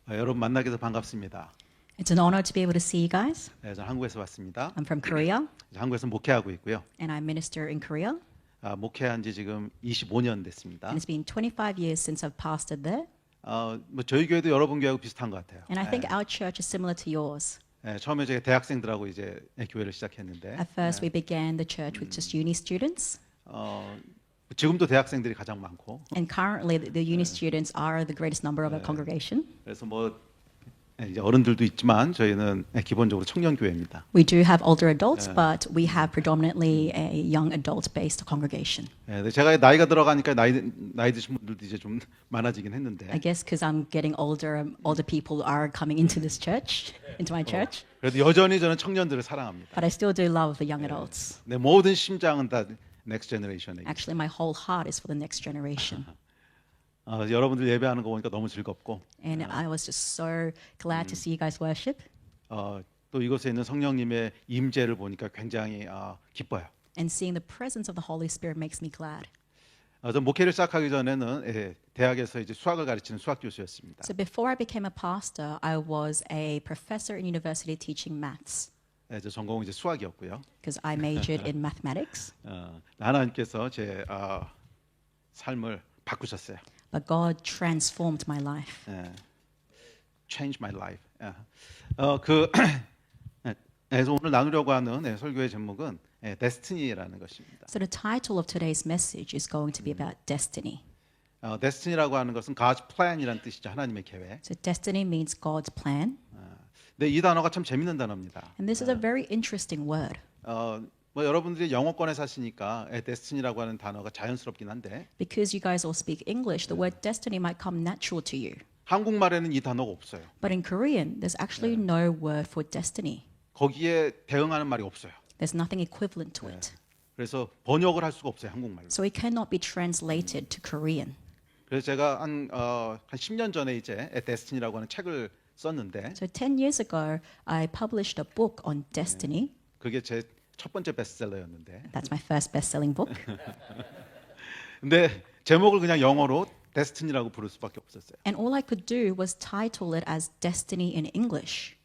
여러분 만나게 돼서 반갑습니다. It's an honor to be able to see you guys. 저는 한국에서 왔습니다. I'm from Korea 한국에서 목회하고 있고요. and I minister in Korea. 목회한 지 지금 25년 됐습니다. And it's been 25 years since I've pastored there. 뭐 저희 교회도 여러분 교회하고 비슷한 것 같아요. And I think our church is similar to yours. 처음에 제가 대학생들하고 이제 교회를 시작했는데 At first, we began the church with just uni students. 지금도 대학생들이 가장 많고 And currently, the uni students are the greatest number of our congregation. 그래서 뭐 이제 어른들도 있지만 저희는 기본적으로 청년 교회입니다. We do have older adults, but we have predominantly a young adult-based congregation. 제가 나이가 들어가니까 나이 드신 분들도 이제 좀 많아지긴 했는데 I guess because I'm getting older, older people are coming into this church, into my church. 그래도 여전히 저는 청년들을 사랑합니다. But I still do love the young adults. 내 모든 심장은 다 넥스트 제너레이션에. Actually, my whole heart is for the next generation. 여러분들 예배하는 거 보니까 너무 즐겁고 And I was just so glad to see you guys worship. 또 이곳에 있는 성령님의 임재를 보니까 굉장히 기뻐요. And seeing the presence of the Holy Spirit makes me glad. 전 목회를 시작하기 전에는 대학에서 이제 수학을 가르치는 수학 교수였습니다. So before I became a pastor, I was a professor in university teaching maths 제 전공은 이제 수학이었고요. because I majored in mathematics. 하나님께서 제 삶을 바꾸셨어요. But God transformed my life. Change my life. 그래서 오늘 나누려고 하는 설교의 제목은 데스티니라는 것입니다. So the title of today's message is going to be about destiny. 데스티니라고 하는 것은 God's plan이라는 뜻이죠. 하나님의 계획. So destiny means God's plan. 근데 이 단어가 참 재밌는 단어입니다. And this is a very interesting word. 뭐 여러분들이 영어권에 사시니까 데스티니라고 하는 단어가 자연스럽긴 한데 Because you guys all speak English, the word destiny might come natural to you. 한국말에는 이 단어가 없어요. But in Korean, there's actually no word for destiny. 거기에 대응하는 말이 없어요. There's nothing equivalent to it. 그래서 번역을 할 수가 없어요, 한국말로. So it cannot be translated to Korean. 그래서 제가 한 10년 전에 이제 데스티니라고 하는 책을 썼는데 So 10 years ago, I published a book on destiny. 그게 제 첫 번째 베스트셀러였는데 That's my first best-selling book. 근데 제목을 그냥 영어로 데스티니라고 부를 수밖에 없었어요. And all I could do was title it as Destiny in English.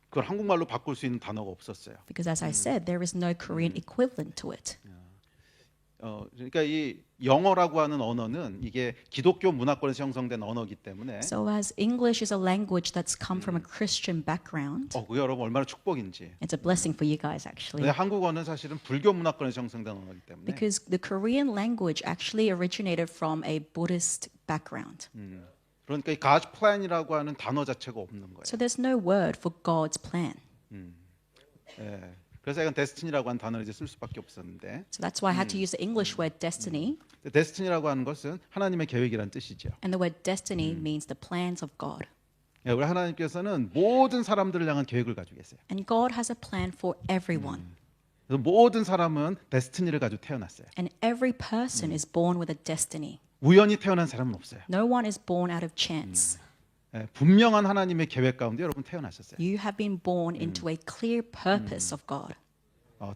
그걸 한국말로 바꿀 수 있는 단어가 없었어요. Because as I said, there is no Korean equivalent to it. 그러니까 이 영어라고 하는 언어는 이게 기독교 문화권에서 형성된 언어이기 때문에 So as English is a language that's come from a Christian background, 그게 여러분 얼마나 축복인지. it's a blessing for you guys actually. 근데 한국어는 사실은 불교 문화권에서 형성된 언어이기 때문에 Because the Korean language actually originated from a Buddhist background. 그러니까 이 God's plan이라고 하는 단어 자체가 없는 거예요. So there's no word for God's plan. 그래서 이건 데스티니라고 하는 단어를 이제 쓸 수밖에 없었는데 So that's why I had to use the English word destiny. 데스티니라고 하는 것은 하나님의 계획이란 뜻이죠. And the word destiny means the plans of God. 우리 하나님께서는 모든 사람들을 향한 계획을 가지고 계세요. And God has a plan for everyone. 그래서 모든 사람은 데스티니를 가지고 태어났어요. And every person is born with a destiny. 우연히 태어난 사람은 없어요. No one is born out of chance. 분명한 하나님의 계획 가운데 여러분 태어나셨어요. You have been born into a clear purpose of God.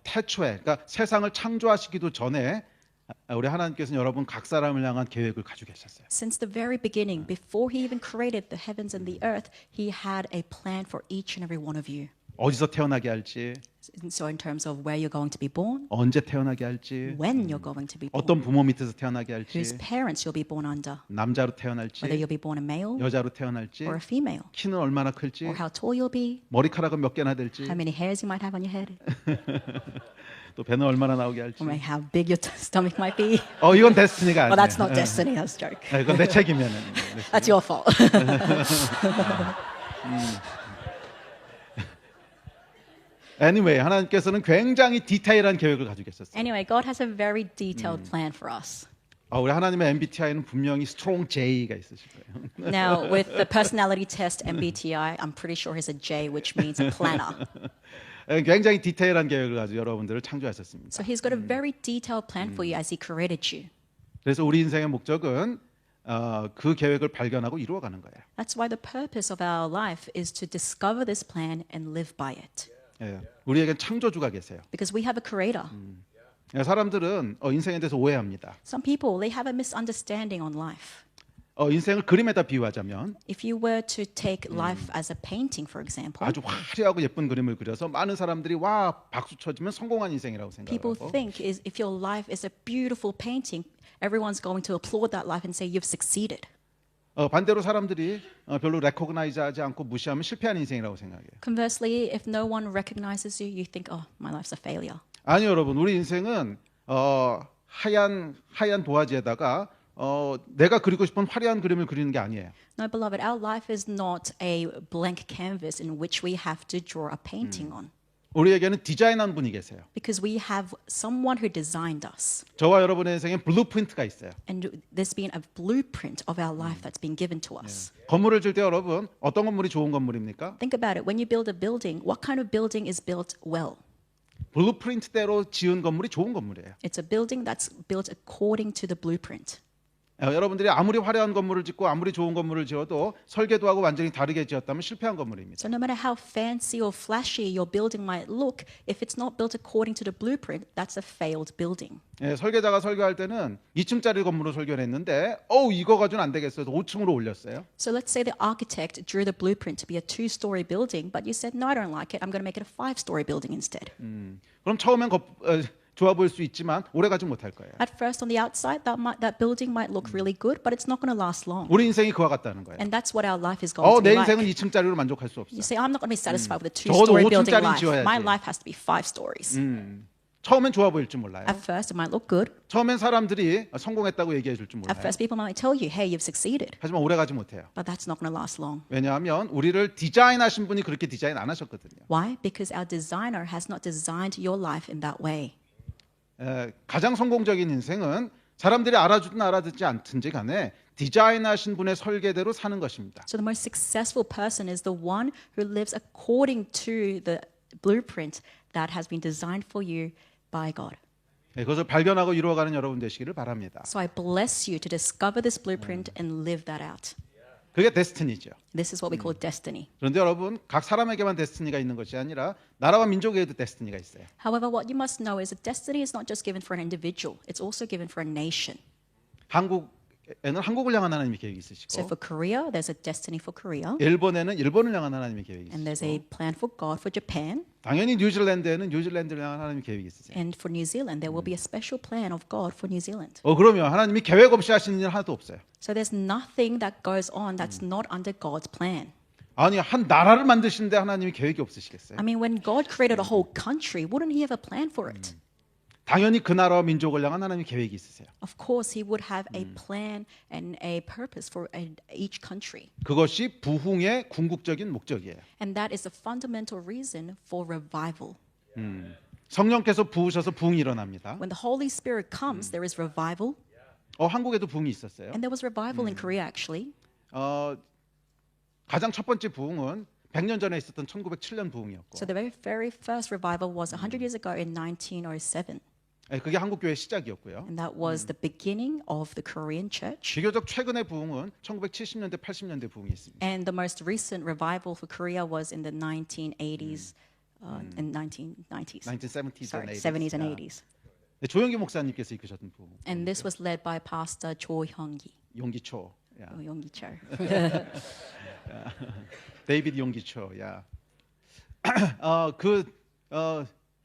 태초에, 그러니까 세상을 창조하시기도 전에 우리 하나님께서는 여러분 각 사람을 향한 계획을 가지고 계셨어요. Since the very beginning, before He even created the heavens and the earth, He had a plan for each and every one of you. 어디서 태어나게 할지, So in terms of where you're going to be born, 언제 태어나게 할지, when you're going to be born, 어떤 부모 밑에서 태어나게 whose 할지, parents you'll be born under, 남자로 whether 태어날지, you'll be born a male 여자로 태어날지, or a female, 키는 얼마나 클지, or how tall you'll be, 머리카락은 몇 개나 될지, how many hairs you might have on your head, 또 배는 얼마나 나오게 할지. or how big your stomach might be. 이건 데스티니가 아니에요. Well, that's not destiny, that's a joke. 이건 내 책임이면. That's your fault. Anyway, 하나님께서는 굉장히 디테일한 계획을 가지고 계셨어요. Anyway, God has a very detailed plan for us. 우리 하나님의 MBTI는 분명히 Strong J가 있으실 거예요. Now, with the personality test MBTI, I'm pretty sure he's a J, which means a planner. 굉장히 디테일한 계획을 가지고 여러분들을 창조하셨습니다. So he's got a very detailed plan for you as he created you. 그래서 우리 인생의 목적은 그 계획을 발견하고 이루어가는 거예요. That's why the purpose of our life is to discover this plan and live by it. 우리에겐 창조주가 계세요. Because we have a creator. 사람들은 인생에 대해서 오해합니다. Some people, they have a misunderstanding on life. 인생을 그림에다 비유하자면 If you were to take life as a painting, for example, 아주 화려하고 예쁜 그림을 그려서 많은 사람들이 와 박수 쳐주면 성공한 인생이라고 people 생각하고 think is if your life is a beautiful painting, everyone's going to applaud that life and say you've succeeded. 반대로 사람들이 별로 레코그나이즈하지 않고 무시하면 실패한 인생이라고 생각해요. Conversely, if no one recognizes you, you think, oh, my life's a failure. 아니요, 여러분, 우리 인생은 하얀 도화지에다가 내가 그리고 싶은 화려한 그림을 그리는 게 아니에요. No, beloved, our life is not a blank canvas in which we have to draw a painting on. 우리에게는 디자인한 분이 계세요. Because we have someone who designed us. 저와 여러분의 인생에 블루프린트가 있어요. And there's been a blueprint of our life that's been given to us. 건물을 질 때 여러분 어떤 건물이 좋은 건물입니까? Think about it. When you build a building, what kind of building is built well? 블루프린트대로 지은 건물이 좋은 건물이에요. It's a building that's built according to the blueprint. 여러분들이 아무리 화려한 건물을 짓고 아무리 좋은 건물을 지어도 설계도하고 완전히 다르게 지었다면 실패한 건물입니다. So no matter how fancy or flashy your building might look, if it's not built according to the blueprint, that's a failed building. 설계자가 설계할 때는 2층짜리 건물로 설계를 했는데 이거 가지고는 안 되겠어서 5층으로 올렸어요. So let's say the architect drew the blueprint to be a 2-story building, but you said, no, I don't like it. I'm going to make it a 5-story building instead. 그럼 처음엔 좋아 보일 수 있지만 오래 가지 못할 거예요. At first, on the outside, that building might look really good, but it's not going to last long. 우리 인생이 그와 같다는 거예요. And that's what our life is going to 내 be 인생은 like. 2층짜리로 만족할 수 없어. You say, I'm not going to be satisfied with a 적어도 2-story building 5층짜리는 life. 지어야지. My life has to be 5 stories. 처음엔 좋아 보일지 몰라요. At first, it might look good. 처음엔 사람들이 성공했다고 얘기해 줄지 몰라요. At first, people might tell you, hey, you've succeeded. 하지만 오래 가지 못해요. But that's not going to last long. 왜냐하면 우리를 디자인하신 분이 그렇게 디자인 안 하셨거든요. Why? Because our designer has not designed your life in that way. 가장 성공적인 인생은 사람들이 알아주든 알아듣지 않든지 간에 디자인하신 분의 설계대로 사는 것입니다. So the most successful person is the one who lives according to the blueprint that has been designed for you by God. 그것을 발견하고 이루어가는 여러분 되시기를 바랍니다. So I bless you to discover this blueprint and live that out. 그게 데스티니죠. This is what we call destiny. 그런데 여러분, 각 사람에게만 데스티니가 있는 것이 아니라 나라와 민족에도 데스티니가 있어요. However, what you must know is that destiny is not just given for an individual, it's also given for a nation. 한국에는 한국을 향한 하나님의 계획이 So 있으시고 for Korea, there's a destiny for Korea, 일본에는 일본을 향한 하나님의 계획이 and there's 있으시고 a plan for God for Japan, 당연히 뉴질랜드에는 뉴질랜드를 향한 하나님의 계획이 있으세요. and for New Zealand, there will be a special plan of God for New Zealand. 그러면 하나님이 계획 없이 하시는 일 하나도 없어요. So there's nothing that goes on that's not under God's plan. 아니 한 나라를 만드시는데 하나님이 계획이 없으시겠어요? I mean, when God created a whole country, wouldn't He have a plan for it? 당연히 그 나라와 민족을 향한 하나님의 계획이 있으세요. Of course, He would have a plan and a purpose for each country. 그것이 부흥의 궁극적인 목적이에요. And that is the fundamental reason for revival. 성령께서 부으셔서 부흥이 일어납니다. When the Holy Spirit comes, there is revival. 한국에도 부흥이 있었어요. And there was revival in Korea, actually. 가장 첫 번째 부흥은 100년 전에 있었던 1907년 부흥이었고 So the very first revival was 100 years ago in 1907. 그게 한국 교회 시작이었고요. And that was the beginning of the Korean church. 비교적 최근의 부흥은 1970년대, 80년대 부흥이 있습니다. And the most recent revival for Korea was in the 1980s and 1990s. 1970s Sorry, and 80s. 70s and 80s. 조영기 목사님께서 이끄셨던 부흥. And this was led by Pastor Cho Hyung-gi. 용기초. 야. Oh, Yoongi Cho. 데이비드 용기초. 야.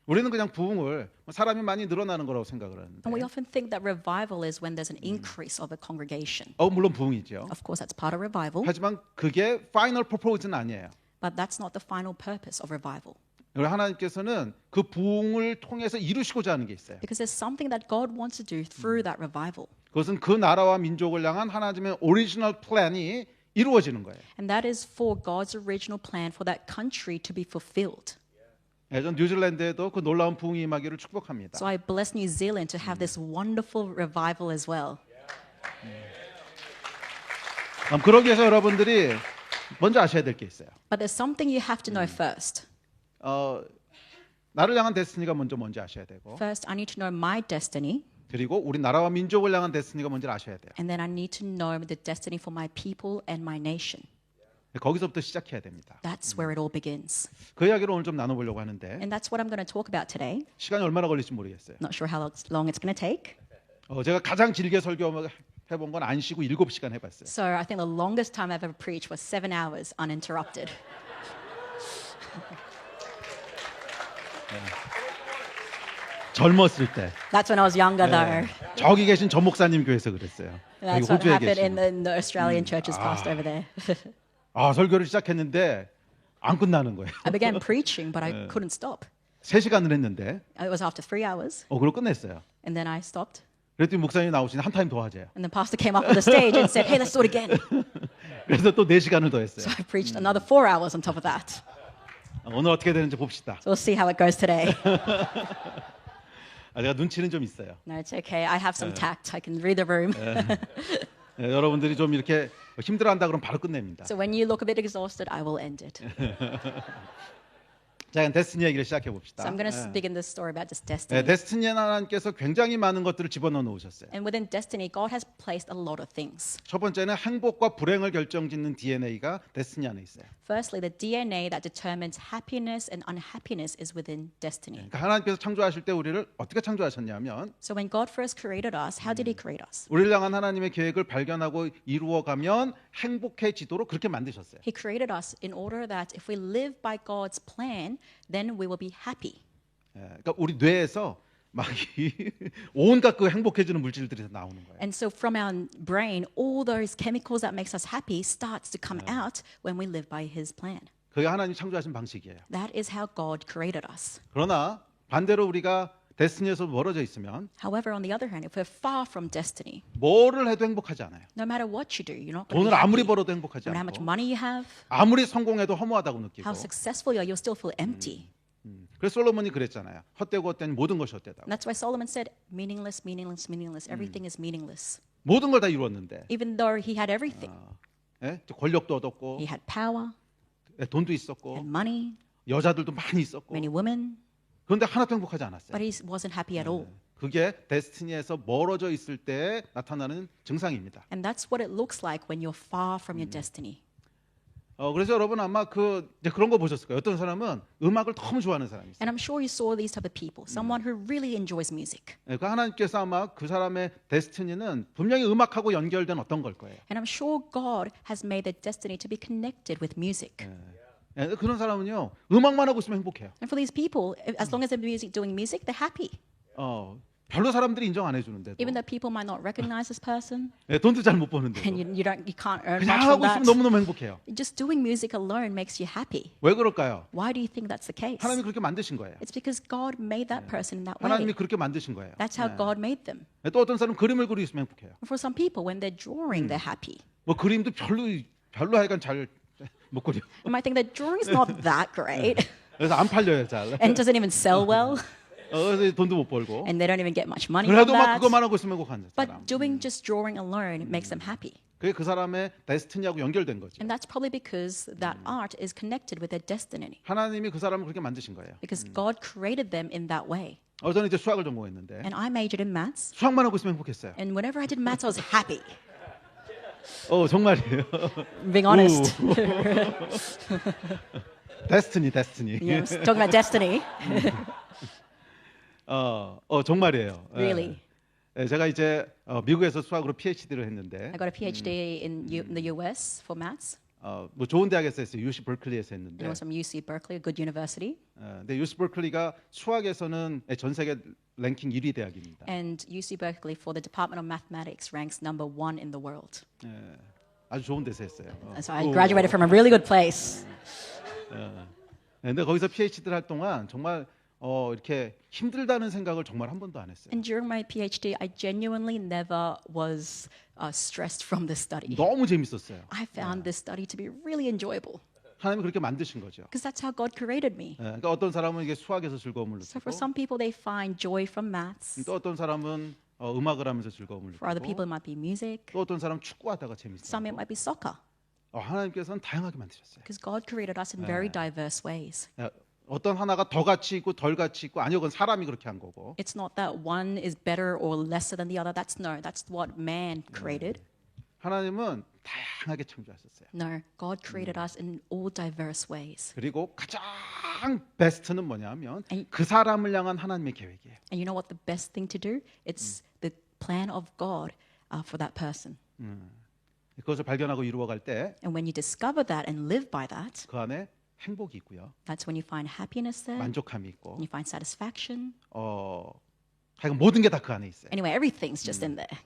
우리는 그냥 부흥을 사람이 많이 늘어나는 거라고 생각을 하는데. And we often think that revival is when there's an increase of a congregation. 물론 부흥이죠. Of course, that's part of revival, 하지만 그게 파이널 퍼포즈는 아니에요. but that's not the final purpose of revival. 그리고 하나님께서는 그 부흥을 통해서 이루시고자 하는 게 있어요. Because there's something that God wants to do through that revival. 그것은 그 나라와 민족을 향한 하나님의 오리지널 플랜이 이루어지는 거예요. And that is for God's original plan for that country to be fulfilled. 전 뉴질랜드에도 그 놀라운 부흥이 임하기를 축복합니다. So I bless New Zealand to have this wonderful revival as well. 그러기 위해서 여러분들이 먼저 아셔야 될 게 있어요. But there's something you have to know first. 나를 향한 데스티니가 먼저 아셔야 되고 First, I need to know my destiny. 그리고 우리 나라와 민족을 향한 데스티니가 뭔지 아셔야 돼요. And then I need to know the destiny for my people and my nation. 거기서부터 시작해야 됩니다. That's where it all begins. 그 이야기를 오늘 좀 나눠보려고 하는데 And that's what I'm going to talk about today. 시간이 얼마나 걸릴지 모르겠어요. Not sure how long it's going to take. 제가 가장 길게 설교하면 해본 건 안 쉬고 7시간 해봤어요. So I think the longest time I've ever preached was 7 hours uninterrupted. 젊었을 때 That's when I was younger, though. 저기 계신 전 목사님 교회에서 그랬어요. 여기 That's what 호주에 happened in 계신. the Australian churches past over there. 설교를 시작했는데 안 끝나는 거예요. I began preaching, but I couldn't stop. 3시간을 했는데 It was after 3 hours, 그걸 끝냈어요. and then I stopped. 그랬더니 목사님이 나오시니 한 타임 더 하재요. And the pastor came up on the stage and said, "Hey, let's do it again." 그래서 또 4시간을 더 했어요. So I preached another 4 hours on top of that. 오늘 어떻게 되는지 봅시다. So we'll see how it goes today. 제가 눈치는 좀 있어요. No, it's okay. I have some tact. I can read the room. 여러분들이 좀 이렇게 힘들어한다 그러면 바로 끝냅니다. So when you look a bit exhausted, I will end it. 자, 데스티니 얘기를 시작해 봅시다. So I'm going to begin this story about this destiny. 데스티니 하나님께서 굉장히 많은 것들을 집어넣어 놓으셨어요. And within destiny, God has placed a lot of things. 첫 번째는 행복과 불행을 결정짓는 DNA가 데스티니 안에 있어요. Firstly, the DNA that determines happiness and unhappiness is within destiny. 그러니까 하나님께서 창조하실 때 우리를 어떻게 창조하셨냐면 So when God first created us, how did He create us? 우리를 향한 하나님의 계획을 발견하고 이루어가면 행복해지도록 그렇게 만드셨어요. He created us in order that if we live by God's plan, then we will be happy. 그러니까 우리 뇌에서 막 온갖 그 행복해지는 물질들이 나오는 거예요. And so from our brain, all those chemicals that makes us happy starts to come out when we live by His plan. 그게 하나님 창조하신 방식이에요. That is how God created us. 그러나 반대로 우리가 데스티니에서 멀어져 있으면 However, on the other hand, if we're far from destiny, 뭐를 해도 행복하지 않아요. no matter what you do, you're not going to be 돈을 아무리 happy. 벌어도 행복하지 No matter how much 않고 money you have, 아무리 성공해도 허무하다고 느끼고. how successful you are, you'll still feel empty. 그래서 솔로몬이 그랬잖아요. 헛되고 헛된 모든 것이 헛되다. And that's why Solomon said, meaningless, meaningless, meaningless. Everything is meaningless. 모든 걸 다 이루었는데 Even though he had everything. 권력도 얻었고 He had power, 돈도 있었고 had money, 여자들도 많이 있었고 many women, 그런데 하나도 행복하지 않았어요. but he wasn't happy at all. 그게 데스티니에서 멀어져 있을 때 나타나는 증상입니다. And that's what it looks like when you're far from your destiny. 그래서 여러분 아마 이제 그런 거 보셨을 거예요. 어떤 사람은 음악을 너무 좋아하는 사람이 있어요. And I'm sure you saw these type of people. Someone who really enjoys music. 그 하나님께서 아마 그 사람의 데스티니는 분명히 음악하고 연결된 어떤 걸 거예요. And I'm sure God has made their destiny to be connected with music. 그런 사람은요 음악만 하고 있으면 행복해요. And for these people, as long as they're doing music, they're happy. 별로 사람들이 인정 안 해주는데도 Even though people might not recognize this person, 돈도 잘 못 버는데도 and you can't earn 그냥 much from 하고 있으면 that. 너무너무 행복해요. Just doing music alone makes you happy. 왜 그럴까요? Why do you think that's the case? 하나님이 그렇게 만드신 거예요. It's because God made that person in that 하나님이 way. 그렇게 만드신 거예요. That's how God made them. 또 어떤 사람은 그림을 그리고 있으면 행복해요. For some people, when they're drawing, they're happy. 뭐 그림도 별로 하여간 잘 못 그려. You might think the drawing's not that great 그래서 안 팔려요 잘. and doesn't even sell well, 그래서 돈도 못 벌고. and they don't even get much money from 그래도 막 that. 그거만 하고 있으면 행복한 사람. But doing just drawing alone makes them happy. 그게 그 사람의 데스티니하고 연결된 거죠. And that's probably because that art is connected with their destiny. 하나님이 그 사람을 그렇게 만드신 거예요. Because God created them in that way. 저는 이제 수학을 전공했는데 And I majored in maths. 수학만 하고 있으면 행복했어요. And whenever I did maths, I was happy. 정말이에요. Being honest. 데스티니. You know, talking about destiny. 정말이에요. Really. 제가 이제 미국에서 수학으로 PhD를 했는데 I got a PhD in the US for maths. 뭐 좋은 대학에서 했어요. UC 버클리에서 And 했는데 I was from UC Berkeley, a good university. 근데 UC 버클리가 수학에서는 전 세계 랭킹 1위 대학입니다. And UC Berkeley for the Department of Mathematics ranks number 1 in the world. 아주 좋은 데서 했어요. So I graduated from a really good place. 근데 거기서 PhD를 할 동안 정말 이렇게 힘들다는 생각을 정말 한 번도 안 했어요. And during my PhD, I genuinely never was stressed from this study. 너무 재밌었어요. I found this study to be really enjoyable 하나님이 그렇게 만드신 거죠. because that's how God created me. 그러니까 어떤 사람은 이게 수학에서 즐거움을 So 느끼고 for some people, they find joy from maths. 또 어떤 사람은 음악을 하면서 즐거움을 For other 느끼고 people, it might be music. 또 어떤 사람 축구하다가 재밌어요. Some it might be soccer 하나님께서는 다양하게 만드셨어요. because God created us in very diverse ways. 어떤 하나가 더 가치 있고 덜 가치 있고 아니요 그건 사람이 그렇게 한 거고 It's not that one is better or lesser than the other. That's what man created. 하나님은 다양하게 창조하셨어요. No, God created us in all diverse ways. 그리고 가장 베스트는 뭐냐면 아니- 그 사람을 향한 하나님의 계획이에요. And you know what the best thing to do? It's the plan of God for that person. 그것을 발견하고 이루어갈 때 그 And when you discover that and live by that, 안에 행복이 있고요, that's when you find happiness there, 만족함이 있고, and you find satisfaction. 하여간 모든 게 다 그 안에 있어요. Anyway, everything's just in there.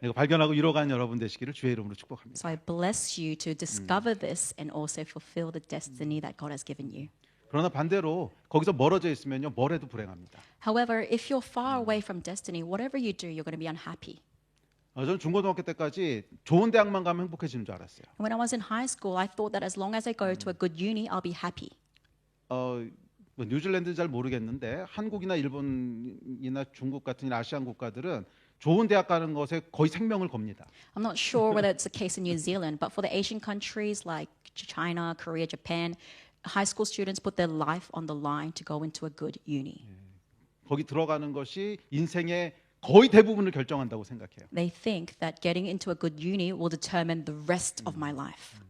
이거 발견하고 이루어가는 여러분 되시기를 주의 이름으로 축복합니다. So I bless you to discover this and also fulfill the destiny that God has given you. 그러나 반대로 거기서 멀어져 있으면요, 뭘 해도 불행합니다. However, if you're far away from destiny, whatever you do, you're going to be unhappy. 저는 중고등학교 때까지 좋은 대학만 가면 행복해지는 줄 알았어요. And when I was in high school, I thought that as long as I go to a good uni, I'll be happy. 뭐 뉴질랜드는 잘 모르겠는데 한국이나 일본이나 중국 같은 아시안 국가들은 좋은 대학 가는 것에 거의 생명을 겁니다. I'm not sure whether it's the case in New Zealand, but for the Asian countries like China, Korea, Japan, high school students put their life on the line to go into a good uni. 거기 들어가는 것이 인생의 거의 대부분을 결정한다고 생각해요. They think that getting into a good uni will determine the rest of my life.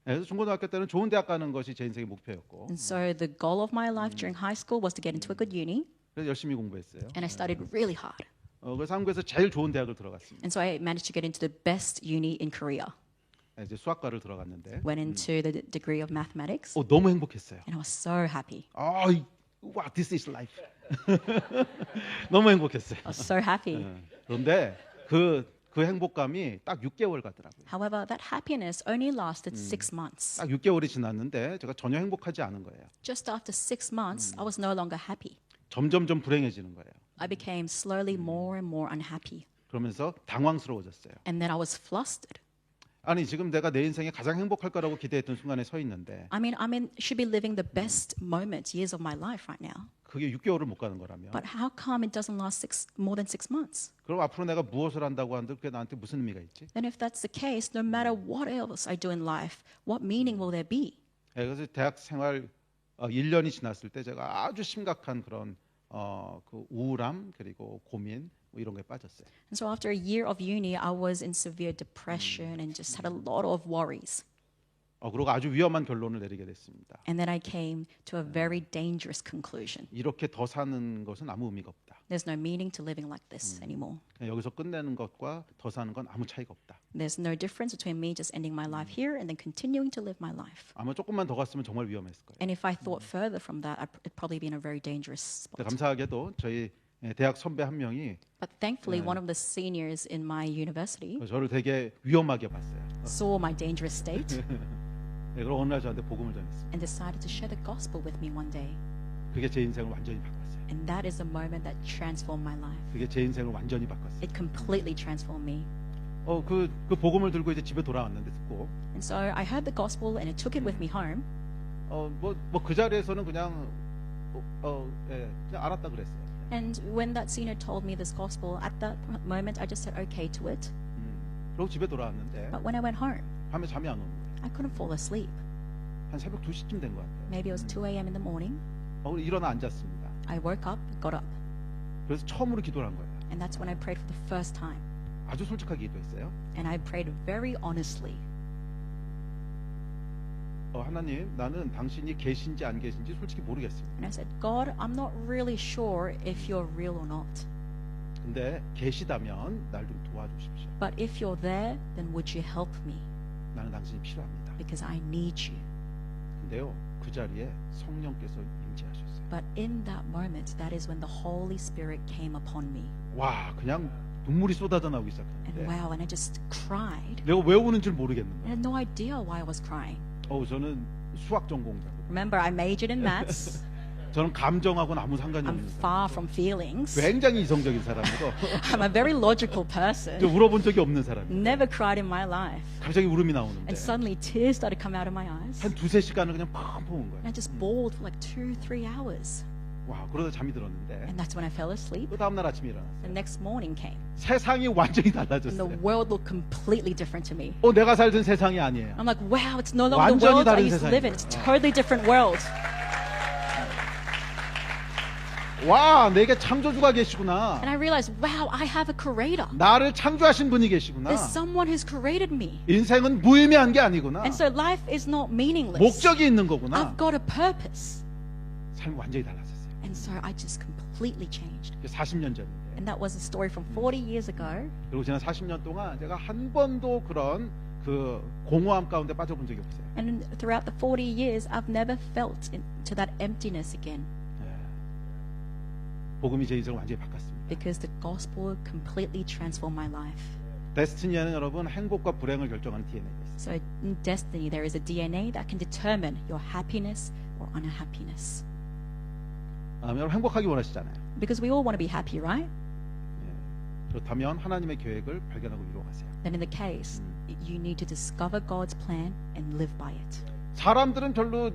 그래서 중고등학교 때는 좋은 대학 가는 것이 제 인생의 목표였고, And so the goal of my life during high school was to get into a good uni, 그래서 열심히 공부했어요. and I studied really hard. 그래서 한국에서 제일 좋은 대학을 들어갔습니다. And so I managed to get into the best uni in Korea. 이제 수학과를 들어갔는데 Went into the degree of mathematics, 너무 행복했어요. and I was so happy. 와, this is life. 너무 행복했어요. I was so happy. 그런데 그 행복감이 딱 6개월 가더라고요. However, that happiness only lasted 6 months. 딱 6개월이 지났는데 제가 전혀 행복하지 않은 거예요. Just after 6 months, I was no longer happy. 점점 불행해지는 거예요. I became slowly more and more unhappy. 그러면서 당황스러워졌어요. And then I was flustered. 아니 지금 내가 내 인생에 가장 행복할 거라고 기대했던 순간에 서 있는데 I mean, should be living the best moments, years of my life right now. 그게 6개월을 못 가는 거라면 But how come it doesn't last more than 6 months? 그럼 앞으로 내가 무엇을 한다고 하는데 그게 나한테 무슨 의미가 있지? Then if that's the case, no matter what else I do in life, what meaning will there be? 그래서 대학 생활 1년이 지났을 때 제가 아주 심각한 그런 그 우울함 그리고 고민 뭐 이런 거에 빠졌어요. And so after a year of uni, I was in severe depression and just had a lot of worries. 그리고 아주 위험한 결론을 내리게 됐습니다. And then I came to a very dangerous conclusion. 이렇게 더 사는 것은 아무 의미가 없다. There's no meaning to living like this anymore. 그냥 여기서 끝내는 것과 더 사는 건 아무 차이가 없다. There's no difference between me just ending my life here and then continuing to live my life. 아마 조금만 더 갔으면 정말 위험했을 거예요. And if I thought further from that, I'd probably be in a very dangerous 근데 spot. 감사하게도 저희 대학 선배 한 명이 But thankfully, one of the seniors in my university 저를 되게 위험하게 봤어요. saw my dangerous state 그리고 어느 날 저한테 복음을 전했어요. and decided to share the gospel with me one day. 그게 제 인생을 완전히 바꿨어요. And that is the moment that transformed my life. 그게 제 인생을 완전히 바꿨어요. It completely transformed me. 그 복음을 들고 이제 집에 돌아왔는데 듣고 And so I heard the gospel and I took it with me home. 뭐 그 자리에서는 그냥 그냥 알았다 그랬어요. And when that senior told me this gospel, at that moment I just said okay to it. 그리고 집에 돌아왔는데 But when I went home, 밤에 잠이 안 오는 거예요. I couldn't fall asleep. 한 새벽 2시쯤 된 것 같아요. Maybe it was 2 a.m. in the morning. 일어나 앉았습니다. I woke up, got up, 그래서 처음으로 기도를 한 거예요. and that's when I prayed for the first time. 아주 솔직하게 기도했어요. And I prayed very honestly. 하나님, 나는 당신이 계신지 안 계신지 솔직히 모르겠습니다. And I said, God, I'm not really sure if you're real or not. 근데 계시다면 날 좀 도와주십시오. But if you're there, then would you help me? 나는 당신이 필요합니다. Because I need you. 근데요, 그 자리에 성령께서 임재하셨어요. But in that moment, that is when the Holy Spirit came upon me. 와, 그냥 눈물이 쏟아져 나오기 And 시작했는데 wow, and I just cried. 내가 왜 우는 줄 모르겠는 I 거예요. had no idea why I was crying. 저는 수학 전공자고 Remember, I majored in maths. 저는 감정하고는 아무 상관이 I'm 없는 far 사람. from feelings. 굉장히 이성적인 사람이고 I'm a very logical person. 울어본 적이 없는 사람이에요. Never cried in my life. 갑자기 울음이 나오는데 And suddenly tears started to come out of my eyes. 한 2-3시간을 그냥 펑펑 운 And 거예요. I just bawled for like 2-3 hours. 와, 그러다 잠이 들었는데 And that's when I fell asleep. 그 다음날 아침에 The 일어났어요. next morning came. 세상이 완전히 And the 달라졌어요. world looked completely different to me. 내가 살던 세상이 아니에요. I'm like, wow, it's no longer the 완전히 world I 다른 used to live in. 세상이에요. It's a totally different world. 와, 내게 창조주가 계시구나. And I realized, wow, I have a creator. 나를 창조하신 분이 계시구나. There's someone who's created me. 인생은 무의미한 게 아니구나. And so life is not meaningless. 목적이 있는 거구나. I've got a purpose. 삶이 완전히 달라졌어요. And so I just completely changed. 40년 전인데 And that was a story from 40 years ago. 그리고 지난 40년 동안 제가 한 번도 그런 그 공허함 가운데 빠져본 적이 없어요. And throughout the 40 years, I've never felt into that emptiness again 복음이 제 인생을 완전히 바꿨습니다. because the gospel completely transformed my life. 데스티니에는 여러분 행복과 불행을 결정하는 DNA가 있어요. So in destiny, there is a DNA that can determine your happiness or unhappiness. 여러분 행복하기 원하시잖아요. Because we all want to be happy, right? 그렇다면 하나님의 계획을 발견하고 이루어가세요. Then in the case, you need to discover God's plan and live by it. 사람들은 별로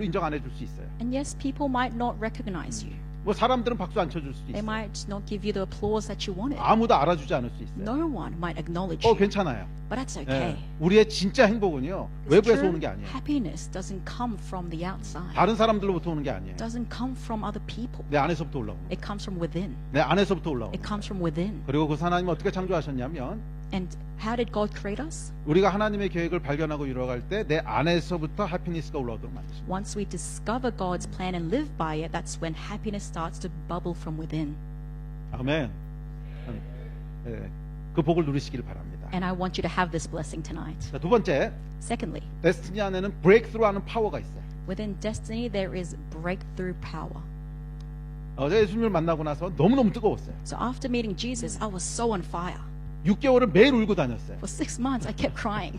인정 안 해줄 수 있어요. And yes, people might not recognize you. 뭐 사람들은 박수 안 쳐줄 수도 They 있어요. might not give you the applause that you wanted. 아무도 알아주지 않을 수 있어요. No one might acknowledge you. 괜찮아요. But that's okay. 우리의 진짜 행복은요 외부에서 오는 게 아니에요. Happiness doesn't come from the outside. 다른 사람들로부터 오는 게 아니에요. Doesn't come from other people. 내 안에서부터 올라오는 거예요. It comes from within. 내 안에서부터 올라오는 It 거예요. comes from within. 그리고 그 하나님 어떻게 창조하셨냐면 And how did God create us? 우리가 하나님의 계획을 발견하고 이루어갈 때 내 안에서부터 해피니스가 올라오도록 만드십니다. Once we discover God's plan and live by it, that's when happiness starts to bubble from within. 아멘. 그 복을 누리시기를 바랍니다. And I want you to have this blessing tonight. 자, 두 번째, Secondly, 데스티니 안에는 브레이크스루하는 파워가 있어요. within destiny, there is breakthrough power. 어제 예수님을 만나고 나서 너무너무 뜨거웠어요. So after meeting Jesus, I was so on fire. 6개월을 매일 울고 다녔어요. For 6 months, I kept crying.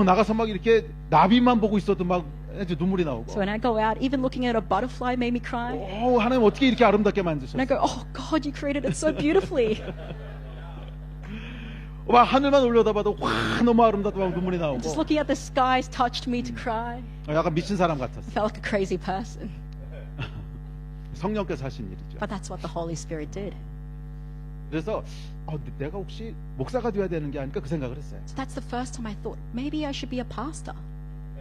나가서 막 이렇게 나비만 보고 있어도 막 이제 눈물이 나오고. So when I go out, even looking at a butterfly made me cry. 하나님 어떻게 이렇게 아름답게 And I 만드셨어요? go, oh God, you created it so beautifully. 막 하늘만 올려다봐도 와 너무 아름답다 막 눈물이 나오고. Just looking at the skies touched me to cry. 약간 미친 사람 I 같았어요. felt like a crazy person. 성령께서 하신 일이죠. But that's what the Holy Spirit did. 그래서 내가 혹시 목사가 돼야 되는 게 아닐까 그 생각을 했어요. So that's the first time I thought, maybe I should be a pastor.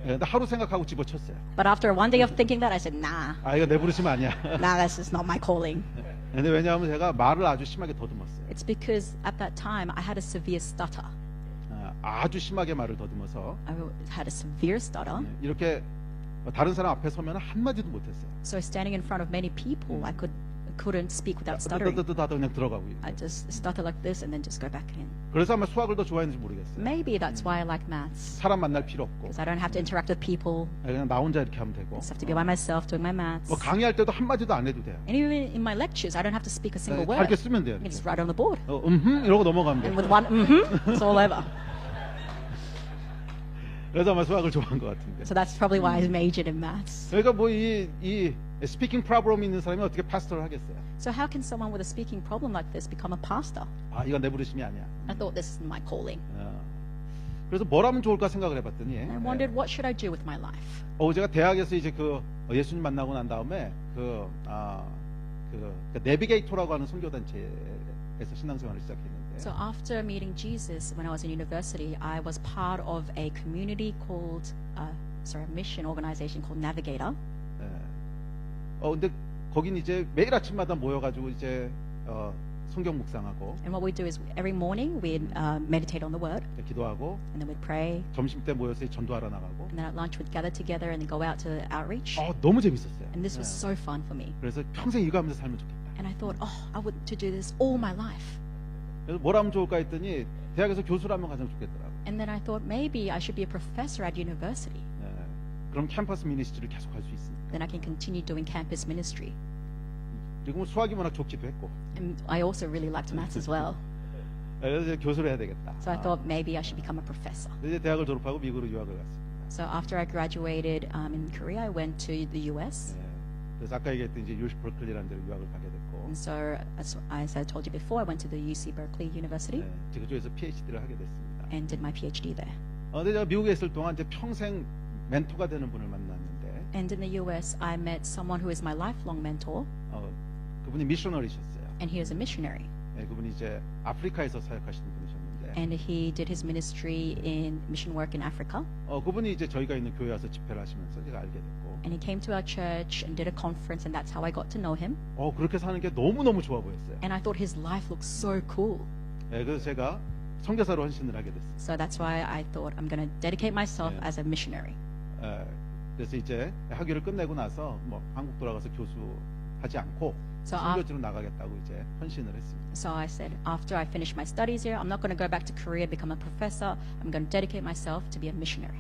근데 하루 생각하고 집어쳤어요. But after one day of thinking that, I said, nah, 이거 내 부르시면 아니야. that's just not my calling. 근데 왜냐하면 제가 말을 아주 심하게 더듬었어요. It's because at that time, I had a severe stutter. 아주 심하게 말을 더듬어서 I had a severe stutter. 이렇게 다른 사람 앞에 서면 한마디도 못했어요. So standing in front of many people, I couldn't speak without stuttering. 하다 그냥 들어가고. I just stutter like this and then just go back in. 그래서 아마 수학을 더 좋아했는지 모르겠어요. Maybe that's why I like maths. 사람 만날 필요 없고 Because I don't have to interact with people. 그냥 나 혼자 이렇게 하면 되고. I just have to be by myself doing my maths. 강의할 때도 한마디도 안 해도 돼요. And even in my lectures, I don't have to speak a single 다 이렇게 word. 쓰면 돼요. I can 이렇게. just write on the board. 이러고 넘어가면 돼요. And with one, it's all over. 그래서 아마 수학을 좋아한 것 같은데. So that's probably why I majored in maths. 그러니까 뭐 이 스피킹 프로블럼 있는 사람이 어떻게 파스터를 하겠어요? So how can someone with a speaking problem like this become a pastor? 이건 내 부르심이 아니야. I thought this is my calling. 그래서 뭘 하면 좋을까 생각을 해봤더니 And I wondered, what should I do with my life? 제가 대학에서 이제 예수님 만나고 난 다음에 내비게이터라고 하는 선교단체에서 신앙생활을 시작했는데 So after meeting Jesus, when I was in university, I was part of a community called, a mission organization called Navigator. 근데 거긴 이제 매일 아침마다 모여가지고 이제 성경 묵상하고 And what we do is every morning we'd meditate on the Word, 기도하고 and then we'd pray, 점심 때 모여서 전도하러 나가고 and then at lunch we'd gather together and then go out to outreach. 너무 재밌었어요. And this was so fun for me. 그래서 평생 이거 하면서 살면 좋겠다. And I thought, I want to do this all my life. 그래서 뭘 하면 좋을까 했더니 대학에서 교수라면 가장 좋겠더라고. And then I thought maybe I should be a professor at university. 그럼 캠퍼스 미니스트리를 계속 할 수 있으니까. Then I can continue doing campus ministry. 그리고 뭐 수학이 워낙 좋기도 했고. And I also really liked maths as well. 그래서 이제 교수를 해야 되겠다. So I thought maybe I should become a professor. 이제 대학을 졸업하고 미국으로 유학을 갔습니다. So after I graduated in Korea, I went to the US. 그래서 아까 얘기했던 이제 UC 버클리라는 데로 유학을 가게 됐고. And so, as I told you before, I went to the UC Berkeley University 그쪽에서 PhD를 하게 됐습니다. and did my PhD there. 근데 제가 미국에 있을 동안 이제 평생 멘토가 되는 분을 만났는데, And in the US, I met someone who is my lifelong mentor, 그분이 미셔너리셨어요. and he is a missionary. 그분이 이제 아프리카에서 사역하시는 분이셨는데, And he did his ministry in mission work in Africa. 그분이 이제 저희가 있는 교회 와서 집회를 하시면서 제가 알게 됐고, And he came to our church and did a conference, and that's how I got to know him. 그렇게 사는 게 너무너무 좋아 보였어요. And I thought his life looked so cool. 그래서 제가 선교사로 헌신을 하게 됐어요. So that's why I thought I'm going to dedicate myself Yeah. as a missionary. 그래서 이제 학위를 끝내고 나서 뭐 한국 돌아가서 교수하지 않고 So 선교지로 나가겠다고 이제 헌신을 했습니다. So I said, after I finish my studies here, I'm not going to go back to Korea, become a professor. I'm going to dedicate myself to be a missionary.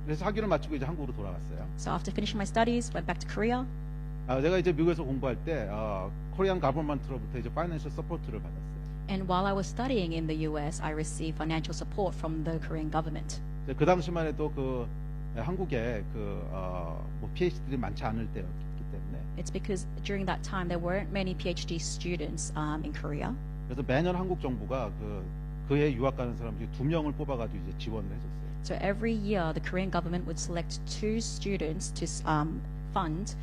그래서 학위를 마치고 이제 한국으로 돌아왔어요. So after finishing my studies, went back to Korea. 제가 이제 미국에서 공부할 때 코리안 가버먼트로부터 이제 파이낸셜 서포트를 받았어요. And while I was studying in the US, I received financial support from the Korean government. 그 당시만 해도 그 한국에 뭐 PhD들이 많지 않을 때였기 때문에 It's because during that time there weren't many PhD students in Korea. 그래서 매년 한국 정부가 그해 유학 가는 사람 중에 2명을 뽑아가지고 이제 지원을 해줬어요. So every year, the Korean government would select 2 students to fund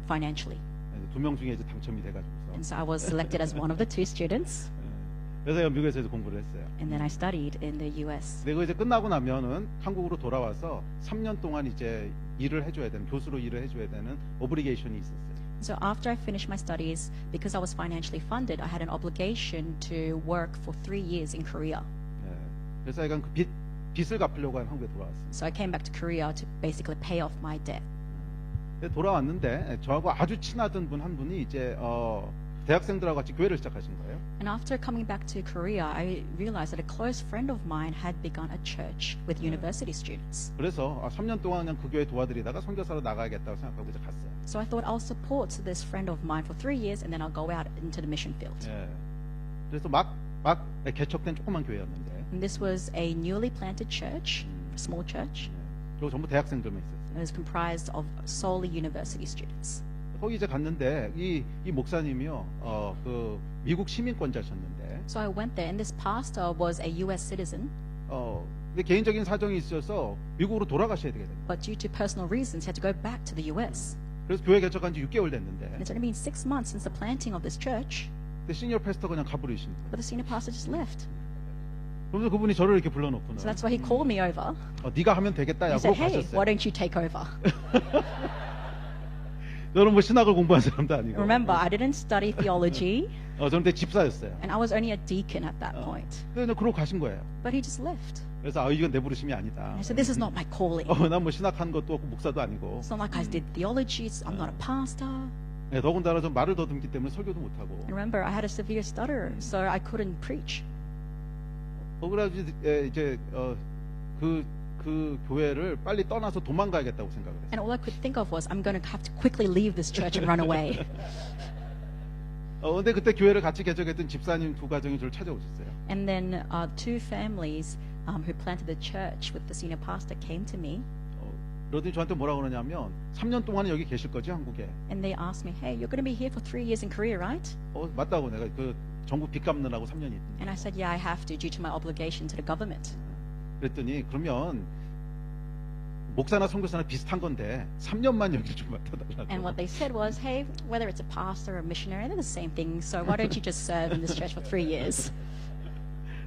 financially. 2명 중에 이제 당첨이 돼가지고서. And so I was selected as one of the 2 students. 그래서 미국에서 이제 공부를 했어요. And then I studied in the US. 그리고 이제 끝나고 나면은 한국으로 돌아와서 3년 동안 이제 일을 해줘야 되는 교수로 일을 해줘야 되는 오브리게이션이 있었어요. So after I finished my studies, because I was financially funded, I had an obligation to work for 3 years in Korea. 그래서 약간 그 빚을 갚으려고 한국에 돌아왔어요. So I came back to Korea to basically pay off my debt. 돌아왔는데 저하고 아주 친하던 분 한 분이 이제 대학생들하고 같이 교회를 시작하신 거예요. And after coming back to Korea, I realized that a close friend of mine had begun a church with university students. 그래서 3년 동안 그냥 그 교회 도와드리다가 선교사로 나가야겠다고 생각하고 이제 갔어요. So I thought I'll support this friend of mine for 3 years and then I'll go out into the mission field. 그래서 막 개척된 조그만 교회였는데 And this was a newly planted church, a small church. 그리고 전부 대학생들만 있었어요. It was comprised of solely university students. 거기 이제 갔는데 이 목사님이요, 그 미국 시민권자셨는데, So I went there, and this pastor was a U.S. citizen, 근데 개인적인 사정이 있어서 미국으로 돌아가셔야 되게 됩니다. but due to personal reasons, he had to go back to the U.S. 그래서 교회 개척한 지 6개월 됐는데, And it's only been 6 months since the planting of this church, 근데 시니어 패스터 그냥 가버리십니다. but the senior pastor just left. 그래서 그분이 저를 이렇게 불러놓고는, So that's why he called me over. 네가 하면 되겠다 He 야고 said, "Hey, 가셨어요. why don't you take over?" 저는 뭐 신학을 공부한 사람도 아니고, Remember, I didn't study theology, 저는 그때 집사였어요. and I was only a deacon at that point. 그래서 그러고 가신 거예요. But he just left. 그래서 이건 내 부르심이 아니다. And I said, "This is not my calling. 난 뭐 신학한 것도 없고 목사도 아니고, It's not like I did theology. I'm not a pastor." 더군다나 좀 말을 더듬기 때문에 설교도 못 하고. And remember, I had a severe stutter, so I couldn't preach. 그래가지고 이제 그 교회를 빨리 떠나서 도망가야겠다고 생각을 했어요. And all I could think of was, I'm going to have to quickly leave this church and run away. 근데 그때 교회를 같이 개척했던 집사님 2가정이 저를 찾아오셨어요. And then 2 families who planted the church with the senior pastor came to me, 그러더니 저한테 뭐라 그러냐면 3년 동안은 여기 계실 거지 한국에. and they asked me, "Hey, you're going to be here for 3 years in Korea, right?" 맞다고 내가 그 정부 빚 갚느라고 3년이 있는데. And I said, "Yeah, I have to, due to my obligation to the government." 그랬더니 그러면 목사나 선교사나 비슷한 건데 3년만 여기 좀 맡아달라고. And what they said was, "Hey, whether it's a pastor or a missionary, they're the same thing. So why don't you just serve in this church for 3 years?"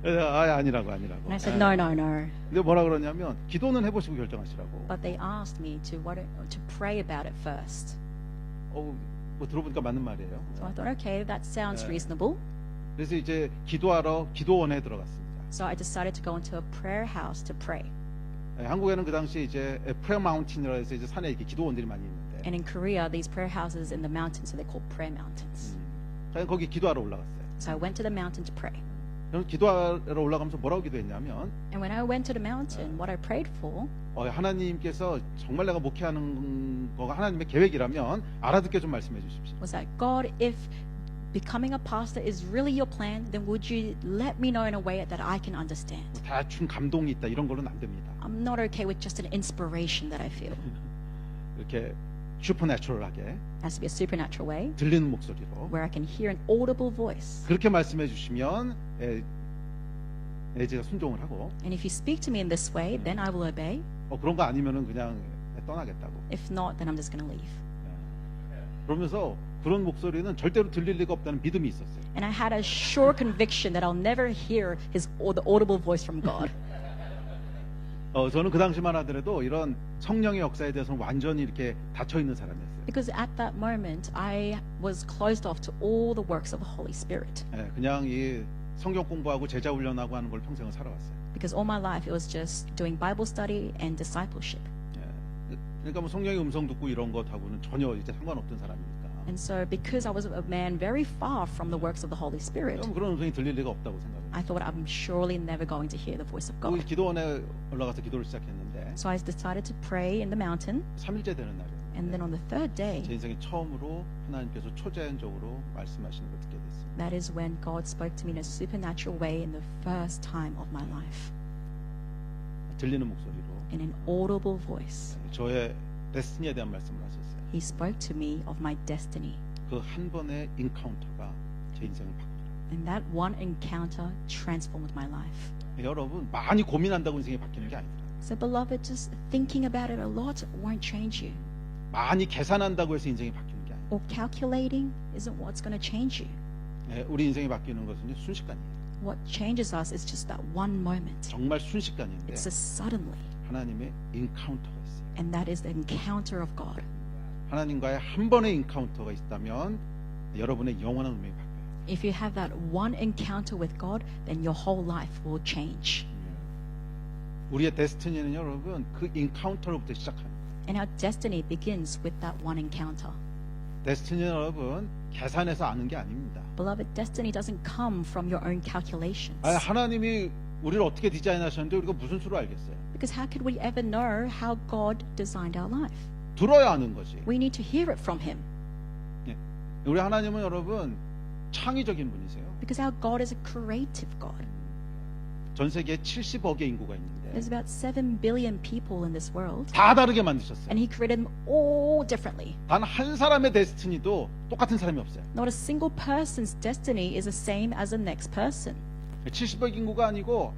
아니라고. And I said, "No, no, no." 근데 뭐라 그러냐면 기도는 해보시고 결정하시라고. But they asked me to pray about it first. 뭐 들어보니까 맞는 말이에요. So I thought, okay, that sounds reasonable. 그래서 이제 기도하러 기도원에 들어갔습니다. So I decided to go into a prayer house to pray. 한국에는 그 당시 이제 프레어 마운틴이라 해서 이제 산에 이렇게 기도원들이 많이 있는데. And in Korea, these prayer houses in the mountains, so they're called prayer mountains. 거기 기도하러 올라갔어요. So I went to the mountain to pray. 저는 기도하러 올라가면서 뭐라고 기도했냐면, And when I went to the mountain, what I prayed for 하나님께서 정말 내가 목회하는 거가 하나님의 계획이라면 알아듣게 좀 말씀해 주십시오. was that, God, if becoming a pastor is really your plan, then would you let me know in a way that I can understand? 대충 감동이 있다 이런 거는 안 됩니다. I'm not okay with just an inspiration that I feel. 이렇게 슈퍼내추럴하게 It has to be a supernatural way 들리는 목소리로 where I can hear an audible voice. 그렇게 말씀해 주시면 제가 순종을 하고, And if you speak to me in this way, then I will obey. 그런 거 아니면은 그냥 떠나겠다고. If not, then I'm just going to leave. 그러면서 그런 목소리는 절대로 들릴 리가 없다는 믿음이 있었어요. And I had a sure conviction that I'll never hear the audible voice from God. 저는 그 당시만 하더라도 이런 성령의 역사에 대해서는 완전히 이렇게 닫혀 있는 사람이었어요. Because at that moment, I was closed off to all the works of the Holy Spirit. 그냥 이 성경 공부하고 제자 훈련하고 하는 걸 평생을 살아왔어요. Because all my life, it was just doing Bible study and discipleship. 그러니까 뭐 성령의 음성 듣고 이런 것하고는 전혀 이제 상관없던 사람이니까. And so, because I was a man very far from the works of the Holy Spirit, 그럼 그런 음성이 들릴 리가 없다고 생각해요. I thought I'm surely never going to hear the voice of 거기 God. 기도원에 올라가서 기도를 시작했는데 So I decided to pray in the mountain, 3일째 되는 and then 날이었는데 on the third day, 제 인생에 처음으로 하나님께서 초자연적으로 말씀하시는 걸 듣게 됐습니다. that is when God spoke to me in a supernatural way in the first time of my life, 들리는 목소리로 in an audible voice. 저의 데스티니에 대한 말씀을 하셨어요. He spoke to me of my destiny. 그 한 번의 인카운터가 제 인생을 바꾸더라고요. And that one encounter transformed my life. 여러분 많이 고민한다고 인생이 바뀌는 게 아니라 So, beloved, just thinking about it a lot won't change you. 많이 계산한다고 해서 인생이 바뀌는 게 아니라 Or calculating isn't what's going to change you. 우리 인생이 바뀌는 것은 순식간이에요. What changes us is just that one moment. 정말 순식간인데 It's a suddenly. 하나님의 인카운터가 있어요. And that is the encounter of God. 하나님과의 한 번의 인카운터가 있다면 여러분의 영원한 운명이 바뀌어요. If you have that one encounter with God, then your whole life will change. 우리의 데스티니는 여러분 그 인카운터로부터 시작합니다. And our destiny begins with that one encounter. 데스티니는 여러분 계산해서 아는 게 아닙니다. Beloved, destiny doesn't come from your own calculations. 하나님이 우리를 어떻게 디자인하셨는데 우리가 무슨 수로 알겠어요? Because how could we ever know how God designed our life? 들어야 아는 거지. We need to hear it from Him. 우리 하나님은 여러분 창의적인 분이세요. Because our God is a creative God. 전 세계에 70억의 인구가 있는데 There's about 7 billion people in this world. 다 다르게 만드셨어요. And He created them all differently. 단 한 사람의 데스티니도 똑같은 사람이 없어요. Not a single person's destiny is the same as the next person. 70억 인구가 아니고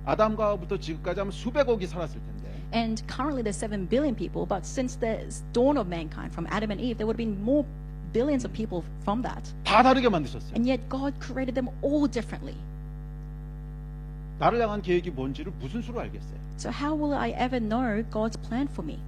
아담과부터 지금까지 하면 수백억이 살았을 텐데 And currently there's 7 billion people, but since the dawn of mankind, from Adam and Eve, there would have been more billions of people from that. 다 다르게 만드셨어요. And yet God created them all differently. 나를 향한 계획이 뭔지를 무슨 수로 알겠어요? So how will I ever know God's plan for me?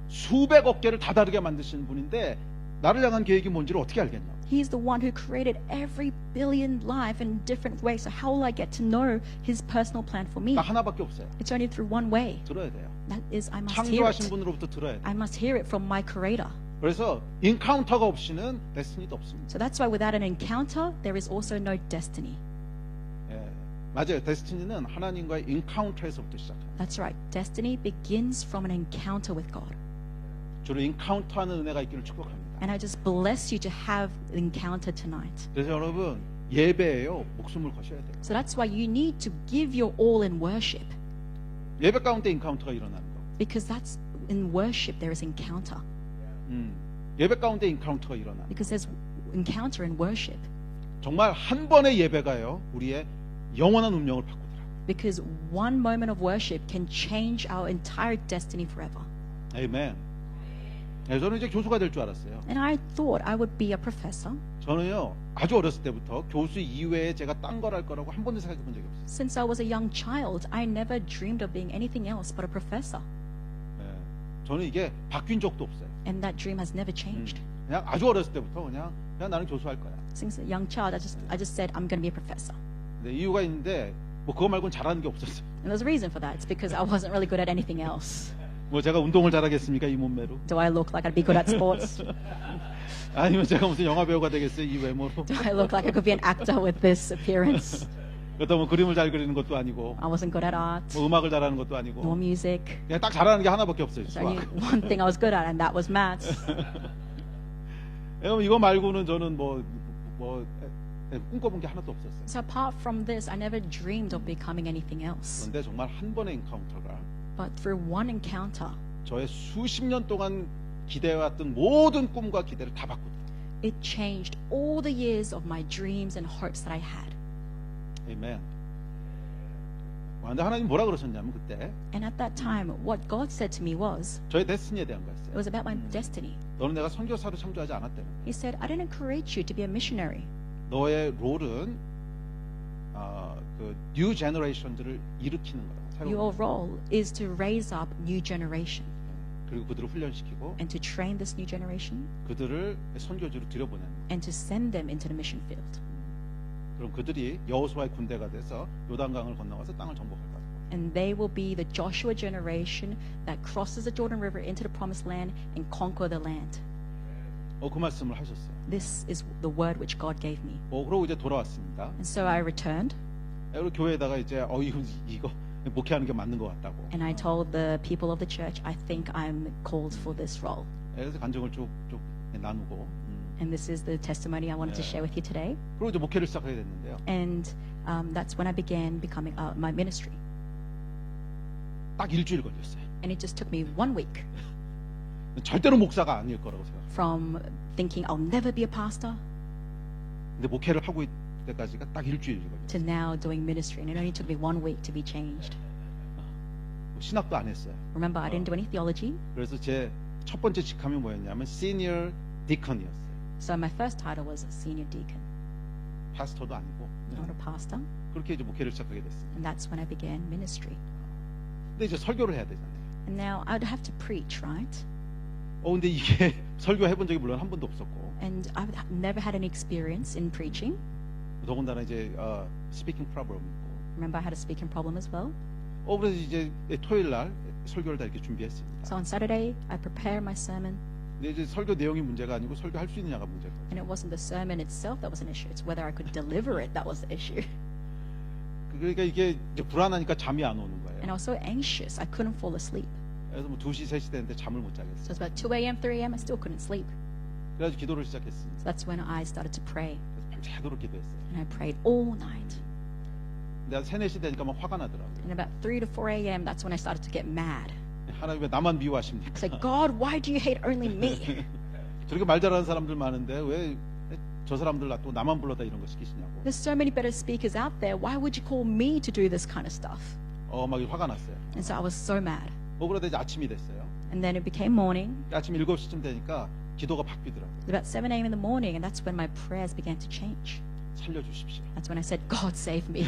수백억 개를 다 다르게 만드신 분인데 나를 향한 계획이 뭔지를 어떻게 알겠냐? He's the one who created every billion life in different ways. So how will I get to know His personal plan for me? 딱 하나밖에 없어요. It's only through one way. 들어야 돼요. That is, I must hear 창조하신 it. 분으로부터 들어야 돼요. I must hear it from my Creator. 그래서 인카운터가 없이는 데스티니도 없습니다. So that's why without an encounter, there is also no destiny. 예, 맞아요. 데스티니는 하나님과의 인카운터에서부터 시작합니다. That's right. Destiny begins from an encounter with God. 주로 인카운터하는 은혜가 있기를 축복합니다. And I just bless you to have the encounter tonight. 그래서 여러분 예배에요 목숨을 거셔야 돼요. So that's why you need to give your all in worship. 예배 가운데 인카운터가 일어나는 거. Because that's in worship there is encounter. 예배 가운데 인카운터가 일어나는 거. Because there's encounter in worship. 정말 한 번의 예배가요 우리의 영원한 운명을 바꾸더라. Because one moment of worship can change our entire destiny forever. 아멘. 네, 저는 이제 교수가 될 줄 알았어요. And I thought I would be a professor. 저는요 아주 어렸을 때부터 교수 이외에 제가 딴 걸 할 거라고 한 번도 생각해 본 적이 없어요. Since I was a young child, I never dreamed of being anything else but a professor. 네, 저는 이게 바뀐 적도 없어요. And that dream has never changed. 그냥 아주 어렸을 때부터 그냥 나는 교수할 거야. Since a young child, I just said I'm going to be a professor. 네, 이유가 있는데 뭐 그거 말고는 잘하는 게 없었어요. And there's a reason for that. It's because I wasn't really good at anything else. 뭐 제가 운동을 잘하겠습니까 이 몸매로? Do I look like I'd be good at sports? 아니면 제가 무슨 영화 배우가 되겠어요 이 외모로? Do I look like I could be an actor with this appearance? 그렇다고 뭐 그림을 잘 그리는 것도 아니고 I wasn't good at art, 뭐 음악을 잘하는 것도 nor 아니고 music. 그냥 딱 잘하는 게 하나밖에 없어요. There's only 수학. one thing I was good at, and that was maths. 여러분 이거 말고는 저는 꿈꿔본 게 하나도 없었어요. So apart from this, I never dreamed of becoming anything else. 그런데 정말 한 번의 인카운터가 But through one encounter, 저의 수십 년 동안 기대해왔던 모든 꿈과 기대를 다 바꾸더라고요. it changed all the years of my dreams and hopes that I had. 아멘. 근데 하나님 뭐라 그러셨냐면 그때 And at that time, what God said to me was, 저의 데스티니에 대한 it 거였어요. was about my destiny. 너는 내가 선교사로 창조하지 않았다는 거예요. He said, I didn't create you to be a missionary. 너의 롤은 그 뉴 제너레이션들을 일으키는 거라고. 새로운 Your role is to raise up new generation 그리고 그들을 훈련시키고 and to train this new generation 그들을 선교지로 들여보내는 거예요. and to send them into the mission field. 그럼 그들이 여호수아의 군대가 돼서 요단강을 건너가서 땅을 정복할 거예요. And they will be the Joshua generation that crosses the Jordan River into the promised land and conquer the land. 그 말씀을 하셨어요. This is the word which God gave me. 그러고 이제 돌아왔습니다. And so I returned 그리고 교회에다가 이제 이거 목회하는 게 맞는 것 같다고. and I told the people of the church, I think I'm called for this role. 그래서 간증을 쭉 나누고. And this is the testimony I wanted to share with you today. 그리고 이제 목회를 시작하게 됐는데요. And that's when I began becoming my ministry. 딱 일주일 걸렸어요. And it just took me 1 week 절대로 목사가 아닐 거라고 생각해요. from thinking I'll never be a pastor 근데 목회를 하고 있을 때까지가 딱 일주일이 걸렸어요. to now doing ministry. And it only took me 1 week to be changed. 신학도 안 했어요. Remember, I didn't do any theology. 그래서 제 첫 번째 직함이 뭐였냐면 시니어 디컨이었어요. So my first title was a senior deacon, 파스터도 아니고. not a pastor. 그렇게 이제 목회를 시작하게 됐습니다. And that's when I began ministry. 근데 이제 설교를 해야 되잖아요. And now I'd have to preach, right? 근데 이게 설교 해본 적이 물론 한 번도 없었고. And I've never had any experience in preaching. 더군다나 이제 스피킹 프로블럼 있고. Remember, I had a speaking problem as well. 그래서 이제 토요일 날 설교를 다 이렇게 준비했습니다. So on Saturday, I prepared my sermon. 근데 이제 설교 내용이 문제가 아니고 설교할 수 있느냐가 문제고. And it wasn't the sermon itself that was an issue. It's whether I could deliver it that was the issue. 그러니까 이게 이제 불안하니까 잠이 안 오는 거예요. And I was so anxious, I couldn't fall asleep. 그래서 뭐 2시, 3시 됐는데 잠을 못 So 자겠어요. it's about 2 a.m., 3 a.m., I still couldn't sleep. 그래서 기도를 시작했습니다. So that's when I started to pray. 그래서 밤새도록 기도했어요. And I prayed all night. 근데 한 3, 4시 되니까 막 화가 나더라고요. And about 3 to 4 a.m., that's when I started to get mad. 하나님 왜 나만 미워하십니까? I said, God, why do you hate only me? 저렇게 말 잘하는 사람들 많은데 왜 저 사람들 또 나만 불러다 이런 거 시키시냐고. There's so many better speakers out there. Why would you call me to do this kind of stuff? 막 화가 났어요. And so I was so mad. 그러다 이제 아침이 됐어요. And then it became morning. 아침 7시쯤 되니까 기도가 바뀌더라고요. About 7 a.m. in the morning, and that's when my prayers began to change. 살려주십시오. That's when I said, God, save me.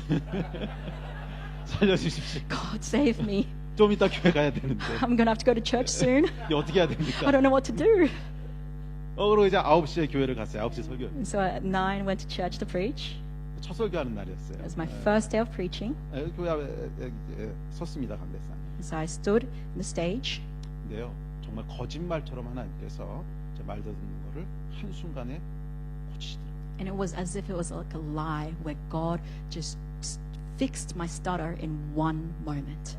살려주십시오. God, save me. 좀 이따 교회 가야 되는데 I'm going to have to go to church soon. 이게 어떻게 해야 I 됩니까? don't know what to do. 그리고 이제 9시에 교회를 갔어요. 9시 설교. And so at 9, went to church to preach. 첫 설교하는 날이었어요. It was my first day of preaching. 교회 앞에 섰습니다. 강대상. So I stood in the stage. 근데요. 정말 거짓말처럼 하나님께서 제 말 듣는 거를 한순간에 고치시더라고요. And it was as if it was like a lie where God just fixed my stutter in one moment.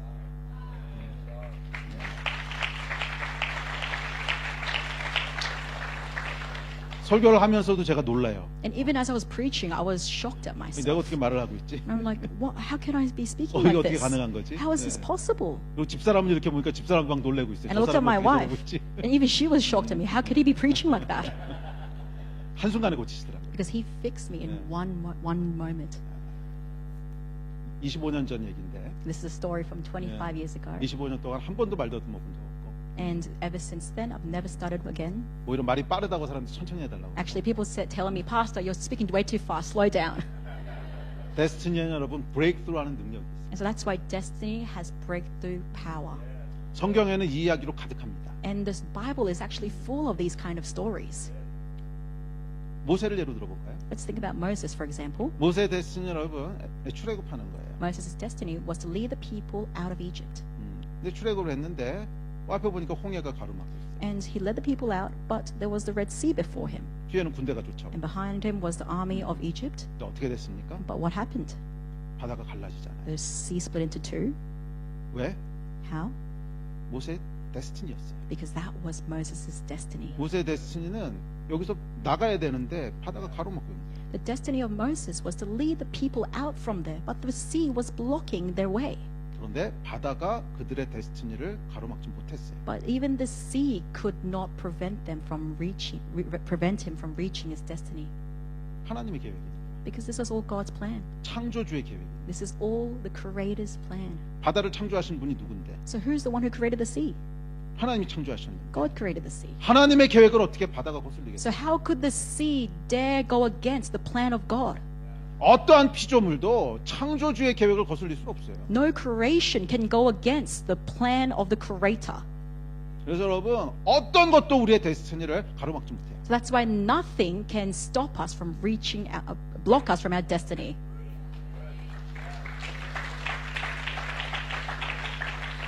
설교를 하면서도 제가 놀라요. And even as I was preaching, I was shocked at 내가 myself. 어떻게 말을 하고 있지? And I'm like, what? How can I be speaking 이게 like 어떻게 this? 가능한 거지? How is this 네. possible? 그리고 집사람을 이렇게 보니까 집사람도 막 놀래고 있어요. And I looked at my 저 사람은 어떻게 wife, 저러고 있지? and even she was shocked at me. How could he be preaching like that? 한순간에 고치시더라고요. Because he fixed me in Yeah. one moment. 25년 전 얘기인데 This is a story from 25 years ago. 25년 동안 한 번도 말 더듬어 본 적 없고 And ever since then, I've never stuttered again. 오히려 말이 빠르다고 사람들이 천천히 해달라고. Actually, people said, telling me, Pastor, you're speaking way too fast. Slow down. 데스티니는 여러분 브레이크스루하는 능력이 있어요. And so that's why destiny has breakthrough power. 성경에는 이 이야기로 가득합니다. And this Bible is actually full of these kind of stories. 모세를 예로 들어볼까요? Let's think about Moses, for example. 모세 데스티니 여러분 출애굽하는 거예요. Moses' destiny was to lead the people out of Egypt. 근데 출애굽을 했는데 앞에 보니까 홍해가 가로막혀 있어요. And he led the people out, but there was the Red Sea before him. 뒤에는 군대가 쫓아오고. And behind him was the army of Egypt. 또 어떻게 됐습니까? But what happened? 바다가 갈라지잖아요. The sea split into two. 왜? How? 모세 데스티니였어요. Because that was Moses' destiny. 모세 데스티니는 여기서 나가야 되는데 바다가 가로막고 있는 거예요. The destiny of Moses was to lead the people out from there, but the sea was blocking their way. 그런데 바다가 그들의 데스티니를 가로막지 못했어요. But even the sea could not prevent him from reaching his destiny. 하나님의 계획이에요. Because this is all God's plan. 창조주의 계획이에요. This is all the Creator's plan. 바다를 창조하신 분이 누군데? So who's the one who created the sea? 하나님이 창조하셨는데. God created the sea. 하나님의 계획을 어떻게 바다가 거슬리겠어요? So how could the sea dare go against the plan of God? 어떠한 피조물도 창조주의 계획을 거슬릴 수 없어요. No creation can go against the plan of the Creator. 그래서 여러분 어떤 것도 우리의 데스티니를 가로막지 못해요. So that's why nothing can stop us from block us from our destiny.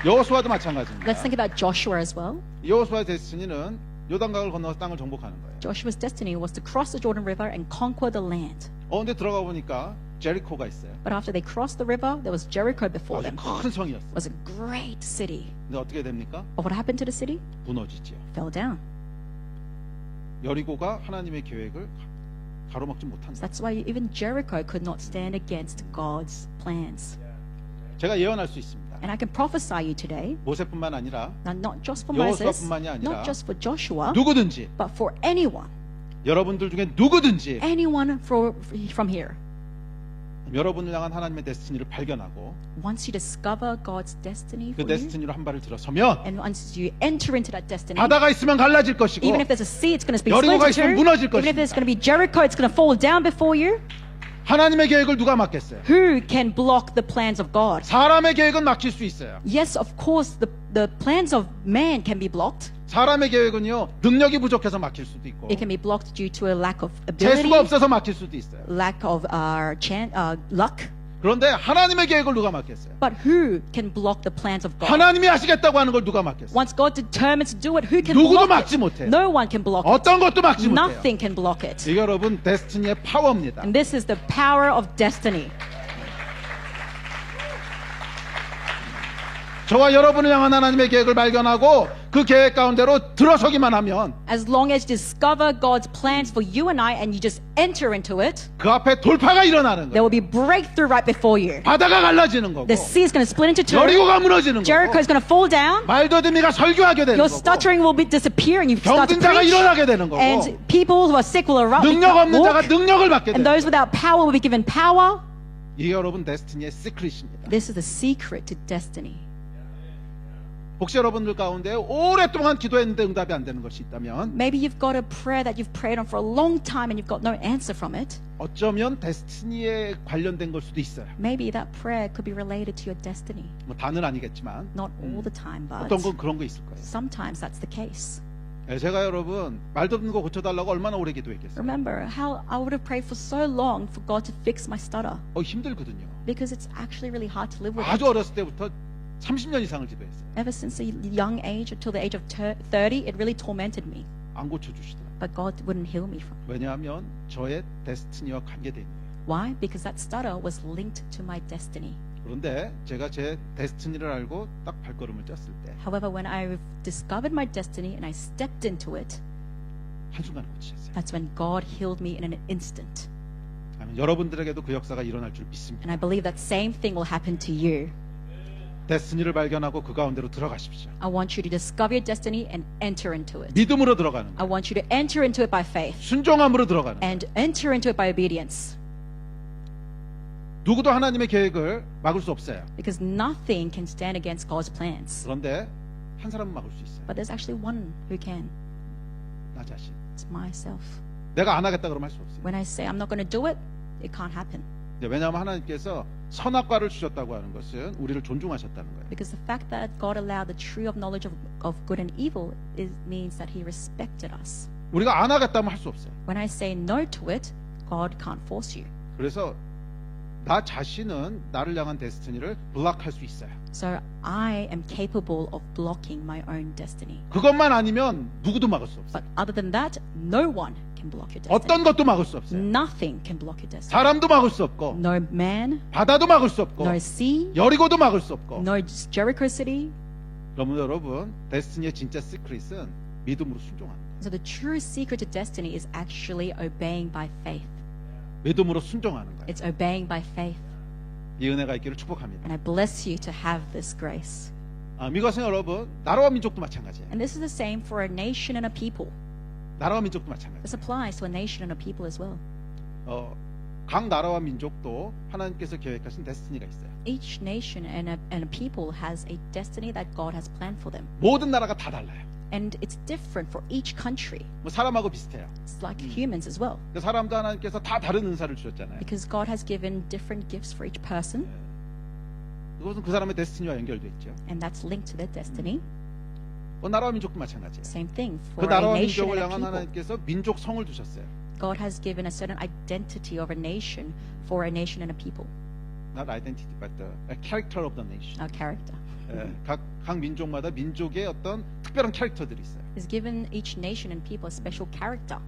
여호수아도 마찬가지입니다. Let's think about Joshua as well. 여호수아의 데스티니는 요단강을 건너서 땅을 정복하는 거예요. Joshua's destiny was to cross the Jordan River and conquer the land. 근데 들어가 보니까 제리코가 있어요. But after they crossed the river, there was Jericho before 아주 them. 큰 성이었어요. It was a great city. 근데 어떻게 됩니까? But what happened to the city? 무너지죠. Fell down. 여리고가 하나님의 계획을 가로막지 못한다. That's why even Jericho could not stand against God's plans. 제가 예언할 수 있습니다. And I can prophesy you today, 모세뿐만 아니라 now not just for Moses, 여호수아뿐만이 아니라 not just for Joshua, 누구든지 but for anyone, 여러분들 중에 누구든지 anyone from here. 여러분을 향한 하나님의 데스티니를 발견하고 Once you discover God's destiny 그 for you, 데스티니로 한 발을 들어서면 and once you enter into that destiny, 바다가 있으면 갈라질 것이고 even if there's a sea, it's going to be 여리고가 split 있으면 in two. 무너질 Even if 것입니다. there's going to be Jericho, it's going to fall down before you. 하나님의 계획을 누가 막겠어요? Who can block the plans of God? 사람의 계획은 막힐 수 있어요. Yes, of course, the plans of man can be blocked. 사람의 계획은요 능력이 부족해서 막힐 수도 있고 It can be blocked due to a lack of ability, 재수가 없어서 막힐 수도 있어요. lack of luck. 그런데 하나님의 계획을 누가 막겠어요? But who can block the plans of God? 하나님이 하시겠다고 하는 걸 누가 막겠어요? Once God determines to do it, who can 누구도 block 막지 it? 못해요. No one can block it. 어떤 것도 막지 못해요. Nothing can block it. 이게 여러분 데스티니의 파워입니다. And this is the power of destiny. 저와 여러분을 향한 하나님의 계획을 발견하고 그 계획 가운데로 들어서기만 하면 As long as you discover God's plans for you and I and you just enter into it, 그 앞에 돌파가 일어나는 there 거예요. will be breakthrough right before you. 바다가 갈라지는 거고 The sea is going to split into two. 여리고가 무너지는 Jericho 거고 is going to fall down. 말도듬이가 설교하게 되는 Your 거고 stuttering will be disappear and you start to 병든자가 preach. 일어나게 되는 거고 And people who are sick will arise. 능력 없는 자가 walk, 능력을 받게 and 되는 those 거고 without power will be given power. 이게 여러분 데스티니의 시크릿입니다. This is the secret to destiny. 혹시 여러분들 가운데 오랫동안 기도했는데 응답이 안 되는 것이 있다면 Maybe you've got a prayer that you've prayed on for a long time and you've got no answer from it. 어쩌면 데스티니에 관련된 걸 수도 있어요. Maybe that prayer could be related to your destiny. 뭐 다는 아니겠지만 Not all the time, but 어떤 건 그런 거 있을 거예요. sometimes that's the case. 제가 여러분 말도 없는 거 고쳐달라고 얼마나 오래 기도했겠어요. Remember how I would have prayed for so long for God to fix my stutter 힘들거든요. because it's actually really hard to live with 아주 it. 어렸을 때부터 30년 이상을 기도했어요. Ever since a young age until the age of 30, it really tormented me. 안 고쳐주시더라고요. But God wouldn't heal me from it. 왜냐하면 저의 데스티니와 관계되어 있는 거예요. Why? Because that stutter was linked to my destiny. 그런데 제가 제 데스티니를 알고 딱 발걸음을 쪘을 때 However, when I discovered my destiny and I stepped into it, 한순간에 고치셨어요. that's when God healed me in an instant. 아멘. 여러분들에게도 그 역사가 일어날 줄 믿습니다. And I believe that same thing will happen to you. 데스티니를 발견하고 그 가운데로 들어가십시오. I want you to discover your destiny and enter into it. 믿음으로 들어가는 I 거예요. want you to enter into it by faith 순종함으로 들어가는 거예요. and enter into it by obedience. 누구도 하나님의 계획을 막을 수 없어요. Because nothing can stand against God's plans. 그런데 한 사람은 막을 수 있어요. But there's actually one who can. 나 자신. It's myself. 내가 안 하겠다 그러면 할 수 없어요. When I say I'm not going to do it, it can't happen. 왜냐하면 하나님께서 선악과를 주셨다고 하는 것은 우리를 존중하셨다는 거예요. Because the fact that God allowed the tree of knowledge of good and evil means that He respected us. 우리가 안 하겠다면 할 수 없어요. When I say no to it, God can't force you. 그래서 나 자신은 나를 향한 데스티니를 블락할 수 있어요. So I am capable of blocking my own destiny. 그것만 아니면 누구도 막을 수 없어요. But other than that, no one can block your destiny. 어떤 것도 막을 수 없어요. Nothing can block your destiny. 사람도 막을 수 없고 No man, 바다도 막을 수 없고 no sea, 여리고도 막을 수 없고 no Jericho city. 그러면 여러분 데스티니의 진짜 시크릿은 믿음으로 순종하는 거예요. So the true secret to destiny is actually obeying by faith. 믿음으로 순종하는 거예요. It's obeying by faith. 이 은혜가 있기를 축복합니다. And I bless you to have this grace. 미것은 여러분 나라와 민족도 마찬가지예요. And this is the same for a nation and a people. 나라와 민족도 마찬가지예요. This applies to a nation and a people as well. 각 나라와 민족도 하나님께서 계획하신 데스티니가 있어요. Each nation and a people has a destiny that God has planned for them. 모든 나라가 다 달라요. And it's different for each country. 뭐 사람하고 비슷해요. It's like humans as well. 사람도 하나님께서 다 다른 은사를 주셨잖아요. Because God has given different gifts for each person. 그것은 그 사람의 데스티니와 연결돼 있죠. And that's linked to their destiny. 나라와 민족도 마찬가지예요. Same thing 그 for a 나라와 nation 민족을 and a 향한 people. 하나님께서 민족 성을 주셨어요. God has given a certain identity of a nation for a nation and a people. not identity, but the character of the nation. our character. 각 민족마다 민족의 어떤 특별한 캐릭터들이 있어요. Is given each nation and people a special character.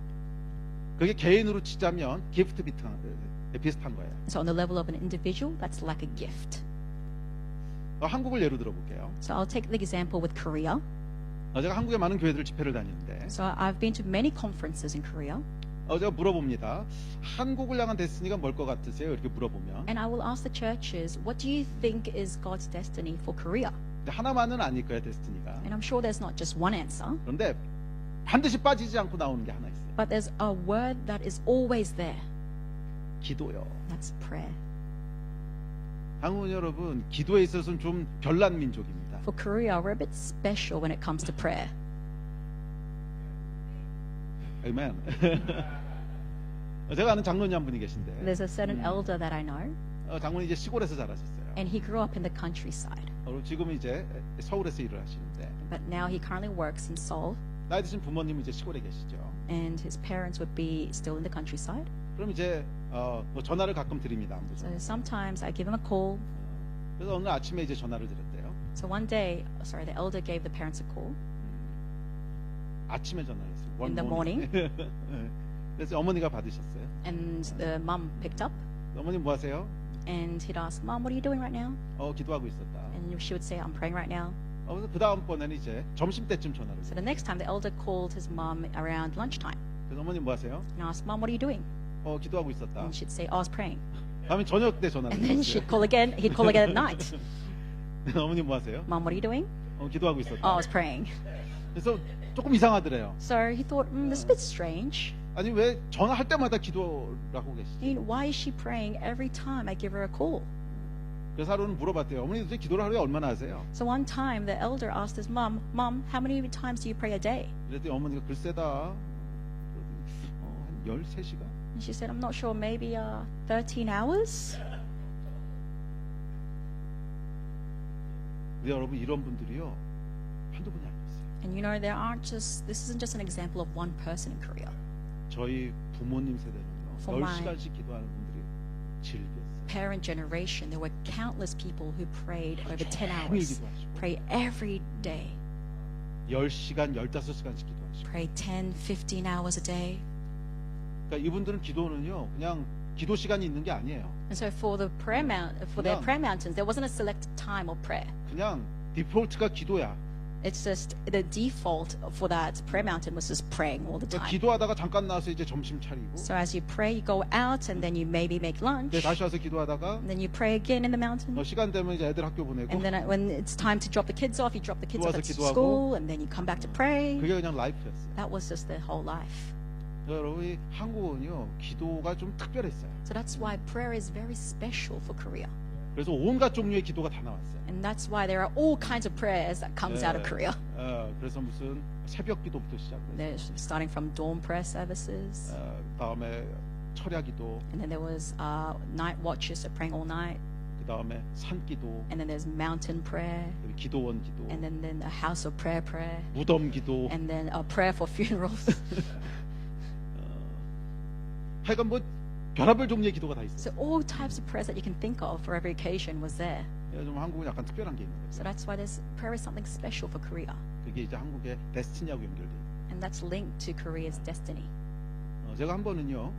그게 개인으로 치자면 기프트 비슷한 거예요. So on the level of an individual, that's like a gift. 한국을 예로 들어볼게요. So I'll take the example with Korea. 제가 한국에 많은 교회들 집회를 다니는데 So I've been to many conferences in Korea, 제가 물어봅니다. 한국을 향한 데스티니가 뭘 것 같으세요? 이렇게 물어보면 and I will ask the churches, what do you think is God's destiny for Korea? 하나만은 아닐 거예요, 데스티니가. And I'm sure there's not just one answer, 그런데 반드시 빠지지 않고 나오는 게 하나 있어요. but there's a word that is always there. 기도요. That's prayer. 한국 여러분, 기도에 있어서는 좀 별난 민족입니다. For Korea, we're a bit special when it comes to prayer. 아멘. 제가 아는 장로님 한 분이 계신데 There's a certain elder that I know, 장로님 이제 시골에서 자라셨어요. and he grew up in the countryside. 그리고 지금 이제 서울에서 일을 하시는데 But now he currently works in Seoul, 나이 드신 부모님은 이제 시골에 계시죠. and his parents would be still in the countryside. 그럼 이제 뭐 전화를 가끔 드립니다. 안부 So 전화. sometimes I give him a call. 그래서 오늘 아침에 이제 전화를 드렸대요. So one day, the elder gave the parents a call. 아침에 전화했어요. In the morning. 그래서 어머니가 받으셨어요. And the mum picked up, 어머니 뭐 하세요? and he'd ask, Mom, what are you doing right now? 기도하고 있었다. And she would say, I'm praying right now. 그래서 그 다음 번에는 이제 점심 때쯤 전화를. So the next time, the elder called his mum around lunchtime 그래서 어머니 뭐 하세요? and asked, Mom, what are you doing? 기도하고 있었다. And she'd say, I was praying. 다음에 저녁 때 전화를 And then 했어요. she'd call again. He'd call again at night. 어머니 뭐 하세요? Mom, what are you doing? 기도하고 Oh, 있었다. I was praying. 그래서 조금 이상하더래요. So he thought, this is a bit strange. 아니 왜 전화할 때마다 기도를 하고 I 계시지? mean, why is she praying every time I give her a call? 그래서 하루는 물어봤대요. 어머니 도대체 기도를 하루에 얼마나 하세요? So one time, the elder asked his mum, Mom, how many times do you pray a day? 그랬더니 어머니가 글쎄다. 한 13시간? And she said, I'm not sure, maybe 13 hours? 근데 여러분 이런 분들이요. 한두 분이 아니었어요. And you know, this isn't just an example of one person in Korea. 저희 부모님 세대는요. For my- 10시간씩 기도하는 분들이 질비했어요. Parent generation, there were countless people who prayed over 10 종일 hours, 기도하시고 pray every day, 10시간, 15시간씩 기도하시고 pray 10, 15 hours a day. 그러니까 이분들은 기도는요. 그냥 기도 시간이 있는 게 아니에요. And so for their 그냥- prayer mountains, there wasn't a selected time of prayer. 그냥 디폴트가 기도야. It's just the default for that prayer mountain was just praying all the 그러니까 time. 기도하다가 잠깐 나와서 이제 점심 차리고 So as you pray, you go out and then you maybe make lunch. 이제 다시 와서 기도하다가 And then you pray again in the mountain. 시간 되면 이제 애들 학교 보내고 And then when it's time to drop the kids off, you drop the kids off 들어와서 at 기도하고. school, and then you come back to pray. 그게 그냥 라이프였어요. That was just their whole life. 여러분 한국은요 기도가 좀 특별했어요. So that's why prayer is very special for Korea. 그래서 온갖 종류의 기도가 다 나왔어요. And that's why there are all kinds of prayers that comes out of 예, Korea. 그래서 무슨 새벽 기도부터 시작해서 There's starting from dawn prayer services, 다음에 철야 기도, and then there was night watches, so praying all night, 그 다음에 산 기도, and then there's mountain prayer, 그리고 기도원 기도, and then a house of prayer, 무덤 기도. and then a prayer for funerals. 하여간 뭐 별의별 종류의 기도가 다 있어요. So all types of prayers that you can think of for every occasion was there. 좀 한국은 약간 특별한 게 있는 So 거죠. that's why this prayer is something special for Korea, 그게 이제 한국의 데스티니하고 연결돼요. and that's linked to Korea's destiny. 제가 한 번은요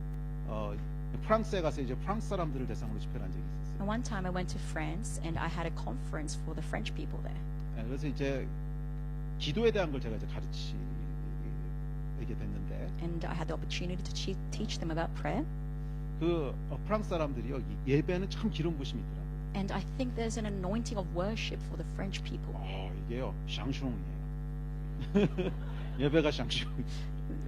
프랑스에 가서 이제 프랑스 사람들을 대상으로 집회를 한 적이 있었어요. And one time I went to France and I had a conference for the French people there. 그래서 이제 기도에 대한 걸 제가 이제 가르치게 됐는데 And I had the opportunity to teach them about prayer. 그 프랑스 사람들이요 예배는 참 기름 부심이 있더라고요. And I think there's an anointing of worship for the French people. 이게요 샹숑이에요. 예배가 샹숑.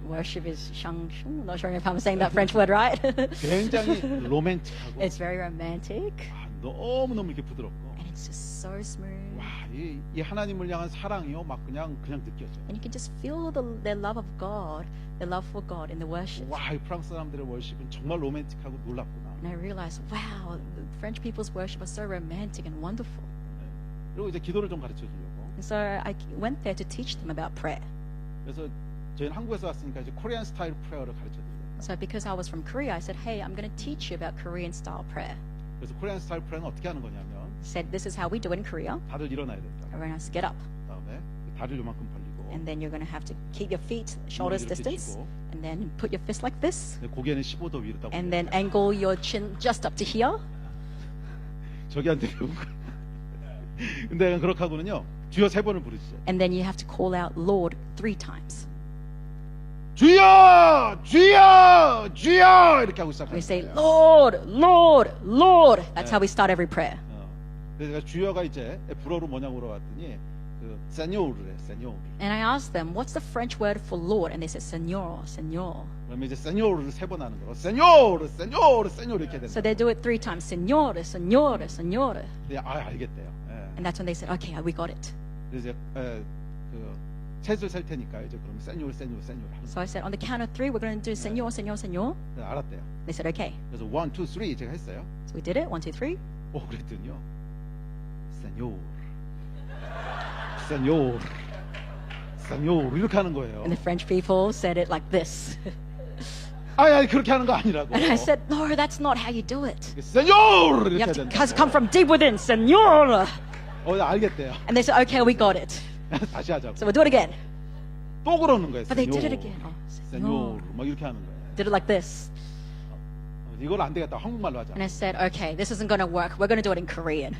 Worship is shangshung. Not sure if I'm saying that French word right. 굉장히 로맨틱하고 It's very romantic 너무 너무 이렇게 부드럽고 and it's just so smooth. 이 하나님을 향한 사랑이요 막 그냥 느껴져요. And you can just feel their love of God, their love for God in the worship. 이 프랑스 사람들의 월십은 정말 로맨틱하고 놀랍구나. And I realized, wow, the French people's worship was so romantic and wonderful. 그리고 이제 기도를 좀 가르쳐 주려고. And so I went there to teach them about prayer. 그래서 저희는 한국에서 왔으니까 이제 코리안 스타일 프레어를 가르쳐 드려요. So because I was from Korea, I said, hey, I'm going to teach you about Korean style prayer. 그래서 코리안 스타일 프레는 어떻게 하는 거냐면 Said, this is how we do it in Korea. 다들 일어나야 된다. Everyone has to get up. 그다음에 다리를 요만큼 벌리고 And then you're going to have to keep your feet shoulders 이렇게 distance. 쥐고, And then put your fist like this. 고개는 15도 위로 딱 And then angle your chin just up to here. 저기한테 배운 거. 근데 그렇게 하고는요 주여 3번을 부르시죠. And then you have to call out Lord 3 times. 주여, 주여, 주여 이렇게 하고 시작합니다. We say, Lord, Lord, Lord. That's how we start every prayer. 그래서 제가 주여가 이제 불어로 뭐냐고 물어봤더니 그 세뇨르래, 세뇨르. And I asked them, what's the French word for Lord? And they said, Señor, Señor. 그러면 이제 세뇨르를 3번 하는 거로 세뇨르, 세뇨르, 세뇨르 이렇게 되는 So 거예요. they do it 3 times. Señor, Señor, Señor. 네, 알겠대요. 예. And that's when they said, okay, we got it. 그래서 이제 그 셋을 셀 테니까 이제 그러면 세뇨르, 세뇨르, 세뇨르 하는 So I said, on the count of 3, we're going to do Señor, Señor, Señor. 거예요. 알았대요. They said, okay. 그래서 1, 2, 3 제가 했어요. So we did it. 1, 2, 3. 그랬더니요. 세뇨르, 세뇨르, 세뇨르 이렇게 하는 거예요. And the French people said it like this. 아니 그렇게 하는 거 아니라고. And I said, no, that's not how you do it. 세뇨르 You 이렇게 have 해야 to has 된다고. come from deep within. Señor. 알겠대요. And they said, okay, we got it. 다시 하자고. So we'll do it again. 또 그러는 거예요. But they did it 세뇨르, again. Oh, 세뇨르 Señor. 막 이렇게 하는 거예요. Did it like this. 이걸 안 되겠다. 한국말로 하자. And I said, okay, this isn't going to work. We're going to do it in Korean.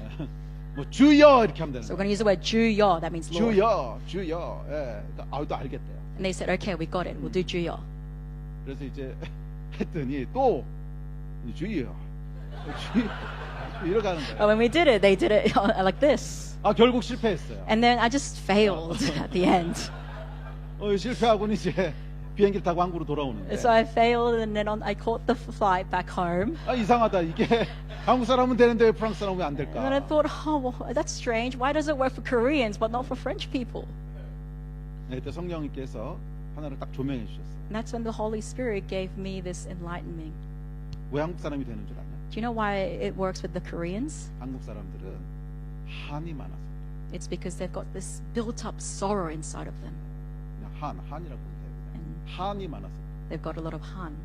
뭐 주여 이렇게 하면 되는 So we're 거예요. going to use the word 주여. That means Lord. 주여, 주여. 예. 그러니까 또 알겠대요. And they said, okay, we got it. We'll do 주여. 그래서 이제 했더니 또 주여, 주여 이렇게 하는 거예요. But when we did it, they did it like this. 결국 실패했어요. And then I just failed at the end. 실패하고는 이제 비행기를 타고 한국으로 돌아오는데 So I failed, and then I caught the flight back home. 이상하다. 이게 한국 사람은 되는데 왜 프랑스 사람은 왜 안 And then I 될까? thought, oh, well, that's strange. Why does it work for Koreans but not for French people? 그때 성령님께서 하나를 딱 조명해 주셨어요. And that's when the Holy Spirit gave me this enlightenment. 왜 한국 사람이 되는 줄 아냐? Do you know why it works with the Koreans? 한국 사람들은 한이 많아서 그래요. It's because they've got this built up sorrow inside of them. 그냥 한이라고 보면 돼요. And 한이 많아서 그래요. they've got a lot of Han.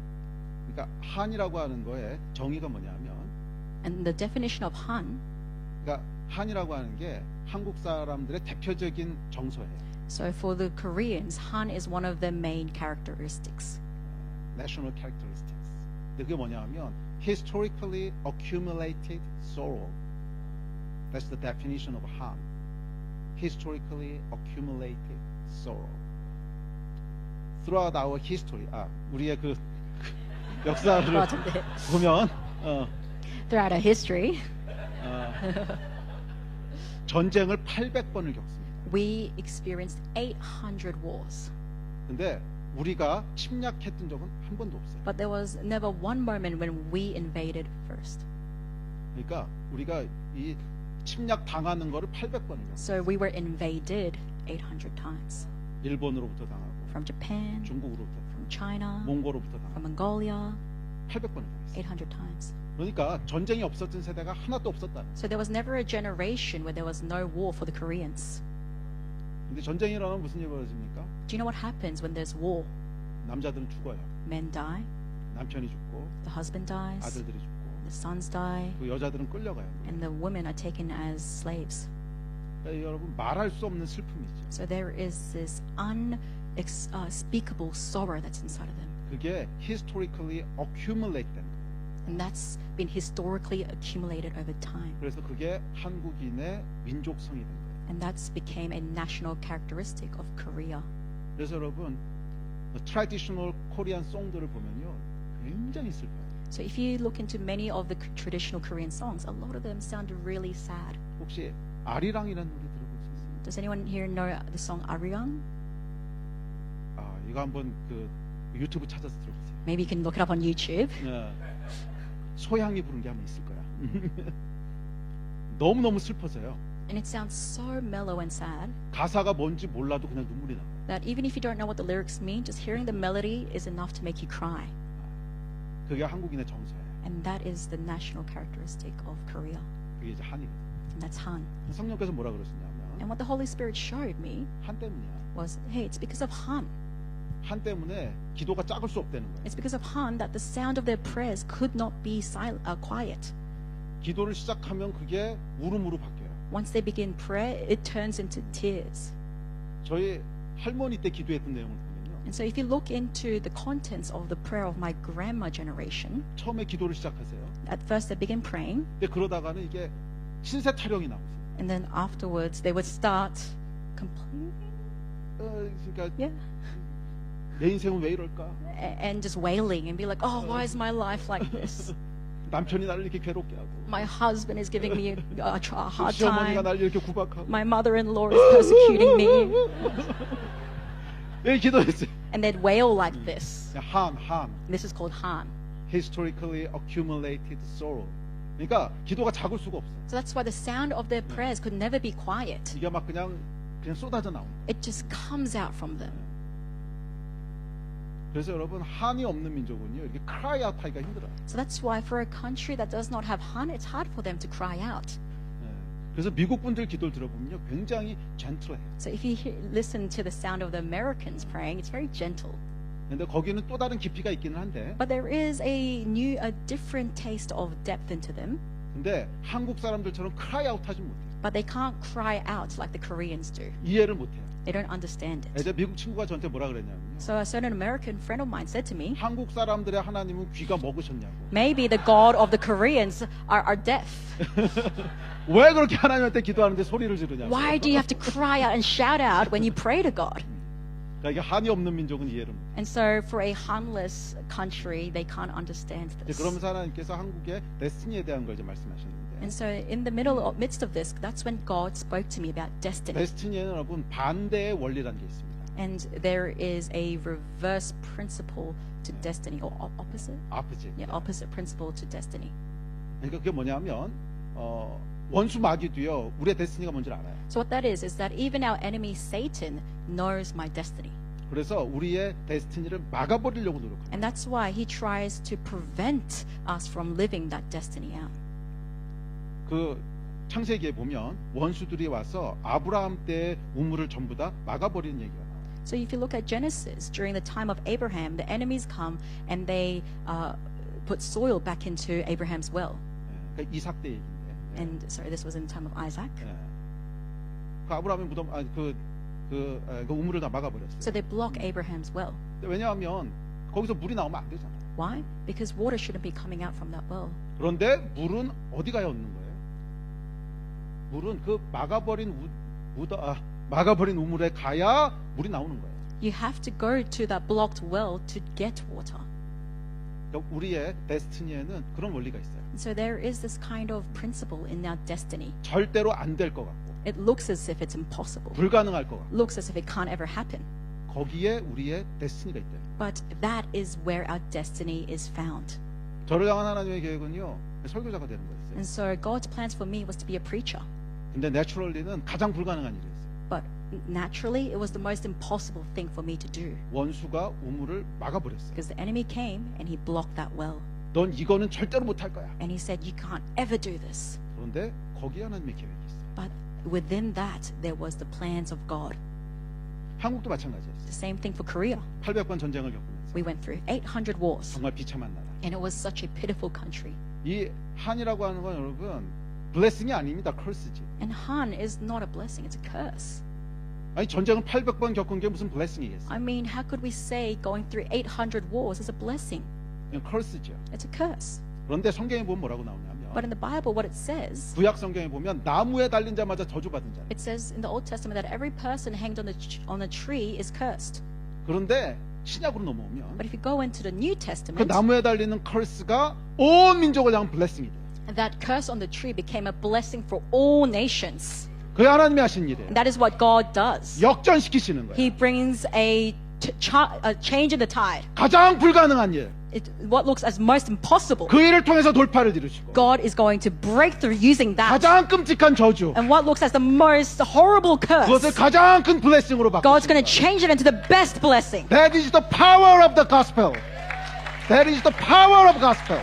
그러니까 한이라고 하는 거에 정의가 뭐냐면 And the definition of Han, 그러니까 한이라고 하는 게 한국 사람들의 대표적인 정서예요. so for the Koreans, Han is one of their main characteristics. National characteristics. 근데 그게 뭐냐면 historically accumulated sorrow. That's the definition of Han. Historically accumulated sorrow. Throughout our history. 우리의 그 역사를 맞은데. 보면 Throughout our history, 전쟁을 800번을 겪습니다. we experienced 800 wars. 근데 우리가 침략했던 적은 한 번도 없어요. But there was never one moment when we invaded first. 그러니까 우리가 이 침략 당하는 거를 800번을 겪어요. So we were invaded 800 times. 일본으로부터 당하고 From Japan, 중국으로부터 당하고 from China, 몽골로부터 from 당하고 Mongolia, 800번을 당했어요. 800 times. 그러니까 전쟁이 없었던 세대가 하나도 없었다는 거예요. So there was never a generation where there was no war for the Koreans. 근데 전쟁이 일어나면 무슨 일이 벌어집니까? Do you know what happens when there's war? 남자들은 죽어요. Men die, 남편이 죽고 the husband dies, 아들들이 죽고 the sons die, 그 여자들은 끌려가요. and the women are taken as slaves. 그러니까 여러분 말할 수 없는 슬픔이죠. So there is this unspeakable sorrow that's inside of them. 그게 historically accumulate 된 거예요. And that's been historically accumulated over time. 그래서 그게 한국인의 민족성이 된 거예요. And that's became a national characteristic of Korea. 그래서 여러분 traditional Korean 송들을 보면요 굉장히 슬퍼요. So if you look into many of the traditional Korean songs, a lot of them sound really sad. 혹시 아리랑이라는 노래 들어보셨어요? Does anyone here know the song Arirang? 이거 한번 그 유튜브 찾아서 들어보세요. Maybe you can look it up on YouTube. 소양이 부른 게 한번 있을 거야. 너무너무 슬퍼서요. And it sounds so mellow and sad 가사가 뭔지 몰라도 그냥 눈물이 나요. that even if you don't know what the lyrics mean, just hearing the melody is enough to make you cry. 그게 한국인의 정서예요. And that is the national characteristic of Korea. 그게 이제 한이거든요. And that's Han. 성령께서 뭐라 그러시냐면 And what the Holy Spirit showed me 한 때문이야. was, hey, it's because of Han. 한 때문에 기도가 작을 수 없다는 거예요. It's because of Han that the sound of their prayers could not be quiet. 기도를 시작하면 그게 울음으로 바뀌어요. Once they begin prayer, it turns into tears. 저희 할머니 때 기도했던 내용을 보면요. And so if you look into the contents of the prayer of my grandma generation, 처음에 기도를 시작하세요. at first they begin praying, 근데 그러다가는 이게 신세 타령이 나오세요. and then afterwards they would start complaining, 그러니까 yeah, 내 인생은 왜 이럴까? and just wailing and be like, oh, why is my life like this? 남편이 나를 이렇게 괴롭게 하고 My husband is giving me a hard 시어머니가 time. 나를 이렇게 구박하고 My mother-in-law is persecuting me. 왜 기도했어요? And they'd wail like this. 한 This is called Han. historically accumulated sorrow. 그러니까 기도가 작을 수가 없어. So that's why the sound of their prayers could never be quiet. 이게 막 그냥 쏟아져 나오는. It just comes out from them. 그래서 여러분 한이 없는 민족은요 이렇게 cry out 하기가 힘들어요. So that's why for a country that does not have Han, it's hard for them to cry out. 그래서 미국 분들 기도를 들어보면요 굉장히 젠틀해요. So if you listen to the sound of the Americans praying, it's very gentle. 근데 거기는 또 다른 깊이가 있기는 한데, But there is a different taste of depth into them. 근데 한국 사람들처럼 cry out 하지 못해요. But they can't cry out like the Koreans do. 이해를 못해요. They don't understand it. 이제 미국 친구가 저한테 뭐라 그랬냐면요. So a certain American friend of mine said to me, 한국 사람들의 하나님은 귀가 먹으셨냐고. maybe the God of the Koreans are deaf. 왜 그렇게 하나님한테 기도하는데 소리를 지르냐고. Why do you have to cry out and shout out when you pray to God? 그러니까 이게 한이 없는 민족은 이해를 못해요. And so for a Hanless country, they can't understand this. 그러면서 하나님께서 한국의 데스티니에 대한 걸 이제 말씀하셨는데, And so in the midst of this, that's when God spoke to me about destiny. 데스티니에는 여러분 반대의 원리라는 게 있습니다. And there is a reverse principle to destiny, or opposite? 아프지. Yeah, opposite principle to destiny. 그러니까 그게 뭐냐면 원수 마귀도요 우리의 데스티니가 뭔지 알아요. So what that is that even our enemy Satan knows my destiny. 그래서 우리의 데스티니를 막아버리려고 노력합니다. And that's why he tries to prevent us from living that destiny out. 그 창세기에 보면 원수들이 와서 아브라함 때의 우물을 전부 다 막아버리는 얘기가 나와요. So if you look at Genesis, during the time of Abraham, the enemies come and they put soil back into Abraham's well. 그러니까 이삭 때 얘기인데. And sorry, this was in the time of Isaac. 그 아브라함의 무덤 그 우물을 다 막아버렸어요. So they block Abraham's well. 왜냐하면 거기서 물이 나오면 안 되잖아요. Why? Because water shouldn't be coming out from that well. 그런데 물은 어디 가야 얻는 거예요? 물은 그 막아버린 우물에 가야 물이 나오는 거예요. You have to go to that blocked well to get water. 그러니까 우리의 데스티니에는 그런 원리가 있어요. And so there is this kind of principle in our destiny. 절대로 안 될 것 같고, It looks as if it's impossible. 불가능할 것 같고, Looks as if it can't ever happen. 거기에 우리의 데스티니가 있대요. But that is where our destiny is found. 저를 향한 하나님의 계획은요 설교자가 되는 거였어요. And so God's plans for me was to be a preacher. 근데 내추럴리는 가장 불가능한 일이었어요. But naturally, it was the most impossible thing for me to do. 원수가 우물을 막아버렸어요. Because the enemy came and he blocked that well. 넌 이거는 절대로 못할 거야. And he said, you can't ever do this. 그런데 거기에 하나님의 계획이 있어요. But within that, there was the plans of God. 한국도 마찬가지였어요. The same thing for Korea. 800번 전쟁을 겪으면서 We went through 800 wars. 정말 비참한 나라. And it was such a pitiful country. 이 한이라고 하는 건 여러분 블레싱이 아닙니다. curse지. And Han is not a blessing, it's a curse. 아니 전쟁을 800번 겪은 게 무슨 블레싱이겠어요? I mean, how could we say going through 800 wars is a blessing? 그냥 curse죠. It's a curse. 그런데 성경에 보면 뭐라고 나오냐면 But in the Bible, what it says, 구약 성경에 보면 나무에 달린 자마자 저주받은 자. it says in the Old Testament that every person hanged on a tree is cursed. 그런데 신약으로 넘어오면 But if you go into the New 그 Testament, 나무에 달리는 curse가 온 민족을 향한 블레싱이 돼요. that curse on the tree became a blessing for all nations. 그게 하나님이 하신 일이에요. And that is what God does. 역전시키시는 거예요. He brings a change in the tide. 가장 불가능한 일. What looks as most impossible, 그 일을 통해서 돌파를 이루시고 God is going to break through using that. 가장 끔찍한 저주. And what looks as the most horrible 그것을 curse, 가장 큰 블레싱으로 God's going to 바꾸십니다. change it into the best blessing. That is the power of the gospel. That is the power of gospel.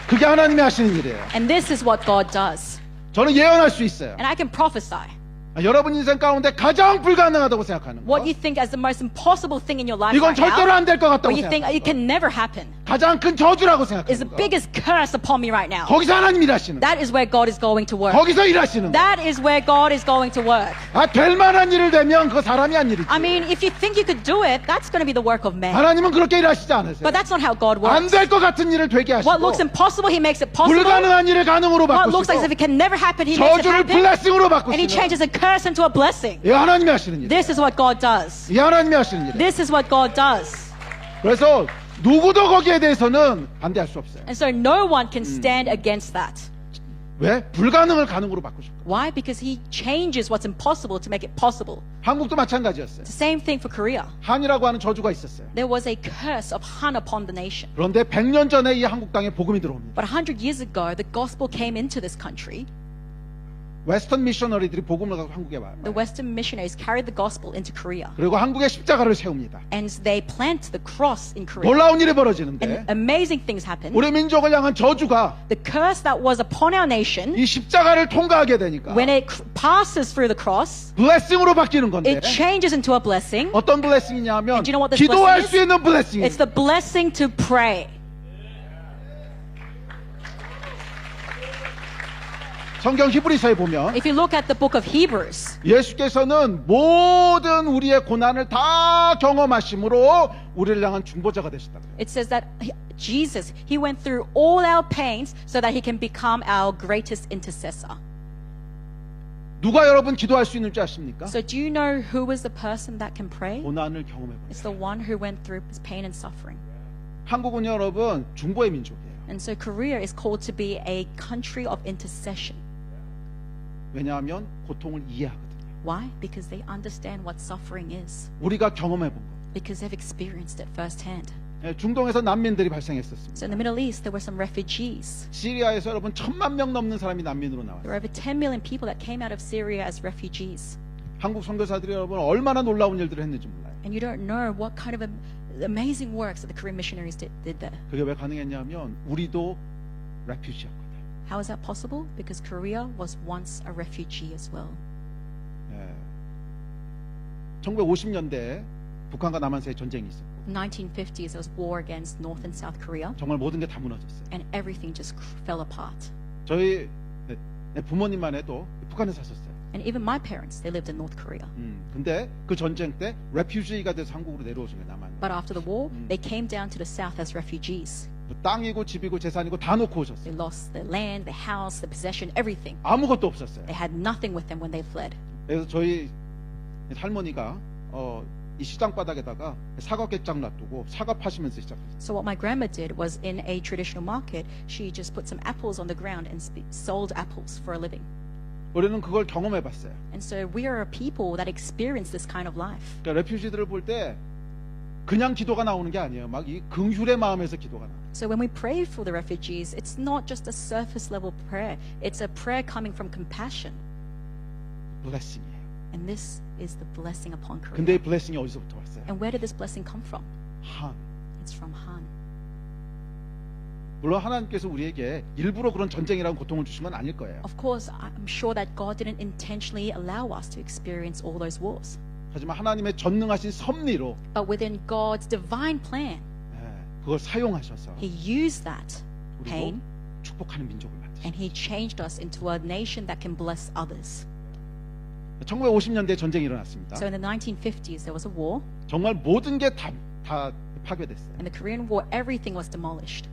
그게 하나님이 하시는 일이에요. And this is what God does. 저는 예언할 수 있어요. And I can prophesy 여러분 인생 가운데 가장 불가능하다고 생각하는 거. what you think as the most impossible thing in your life 이건 right now, 절대로 안 될 것 or 같다고 you think 생각하는 it 거. can never happen. 가장 큰 저주라고 is the 생각합니다. biggest curse upon me right now. 거기서 하나님 일하시는 거예요. That is where God is going to work. 거기서 일하시는 거예요. That is where God is going to work. 될 만한 일을 되면 그거 사람이 한 일이지. I mean, if you think you could do it, that's going to be the work of man. 하나님은 그렇게 일하시지 않으세요. But that's not how God 안 works. 될 것 같은 일을 되게 하시고 What looks impossible, He makes it possible. 불가능한 일을 가능으로 What looks like as 바꾸시고 if it can never happen, He makes it 저주를 happen. 블레싱으로 And He 바꾸시는 changes a curse into a blessing. 이 하나님이 하시는 일. This is what God does. 이 하나님이 하시는 일. This is what God does. 그래서 누구도 거기에 대해서는 반대할 수 없어요. And so no one can stand against that. 왜? 불가능을 가능으로 바꾸실 거예요. Why? Because He changes what's impossible to make it possible. 한국도 마찬가지였어요. It's the same thing for Korea. 한이라고 하는 저주가 있었어요. There was a curse of Han upon the nation. 그런데 100년 전에 이 한국 땅에 복음이 들어옵니다. But 100 years ago, the gospel came into this country. 웨스턴 미셔너리들이 복음을 갖고 한국에 와요. The Western missionaries carried the gospel into Korea. 그리고 한국에 십자가를 세웁니다. And they plant the cross in Korea. 놀라운 일이 And 벌어지는데 amazing things happen. 우리 민족을 향한 저주가 The curse that was upon our nation, 이 십자가를 통과하게 되니까 when it passes through the cross, 블레싱으로 바뀌는 건데 it changes into a blessing. 어떤 블레싱이냐면 And do you know what this 기도할 blessing 수 is? 있는 블레싱. It's the blessing to pray. 성경 히브리서에 보면 If you look at the book of Hebrews, 예수께서는 모든 우리의 고난을 다 경험하심으로 우리를 향한 중보자가 되셨다. it says that Jesus, He went through all our pains so that He can become our greatest intercessor. 누가 여러분 기도할 수 있는 줄 아십니까? So do you know who is the person that can pray? 고난을 경험해 보세요. It's the one who went through pain and suffering. 한국은 여러분 중보의 민족이에요. And so Korea is called to be a country of intercession. 왜냐하면 고통을 이해하거든요. Why? Because they understand what suffering is. 우리가 경험해 본 거. Because they've experienced it firsthand. 중동에서 난민들이 So 발생했었습니다. in the Middle East, there were some refugees. 시리아에서 여러분 1,000만 명 넘는 사람이 난민으로 There 나왔어요. were over 10 million people that came out of Syria as refugees. 한국 선교사들이 여러분 얼마나 놀라운 일들을 했는지 몰라요. And you don't know what kind of amazing works that the Korean missionaries did there. 그게 왜 가능했냐면 우리도 레퓨지였거든요. How is that possible? Because Korea was once a refugee as well. 1950년대에 북한과 남한 사이에 전쟁이 있었고 1950s, there was war against North and South Korea, 정말 모든 게 다 무너졌어요. and everything just fell apart. 저희 부모님만 해도 북한에 사셨어요. And even my parents, they lived in North Korea. 근데 그 전쟁 때 레퓨지가 돼서 한국으로 내려오신 거예요. 남한. But after the war, they came down to the south as refugees. 땅이고 집이고 재산이고 다 놓고 오셨어요. They lost their land, their house, their possession, everything. 아무것도 없었어요. They had nothing with them when they fled. 그래서 저희 할머니가 이 시장 바닥에다가 사과깨장 놔두고 사과 파시면서 시작했어요. So what my grandma did was in a traditional market, she just put some apples on the ground and sold apples for a living. 우리는 그걸 경험해 봤어요. And so we are a people that experience this kind of life. 그러니까 레퓨지들을 볼 때 그냥 기도가 나오는 게 아니에요. 막 이 긍휼의 마음에서 기도가 나와요. So when we pray for the refugees, it's not just a surface level prayer. It's a prayer coming from compassion. 블레싱이에요. And this is the blessing upon Korea. 근데 이 블레싱이 어디서부터 왔어요? And where did this blessing come from? 한. It's from Han. 물론 하나님께서 우리에게 일부러 그런 전쟁이라는 고통을 주신 건 아닐 거예요. Of course, I'm sure that God didn't intentionally allow us to experience all those wars. 하지만 하나님의 전능하신 섭리로 But within God's divine plan, 그걸 사용하셔서 He used that 우리도 pain 축복하는 민족을 만드셨어요. and He changed us into a nation that can bless others. 1950년대에 전쟁이 일어났습니다. So in the 1950s, there was a war. 정말 모든 게 다 파괴됐어요. In the Korean War, everything was demolished.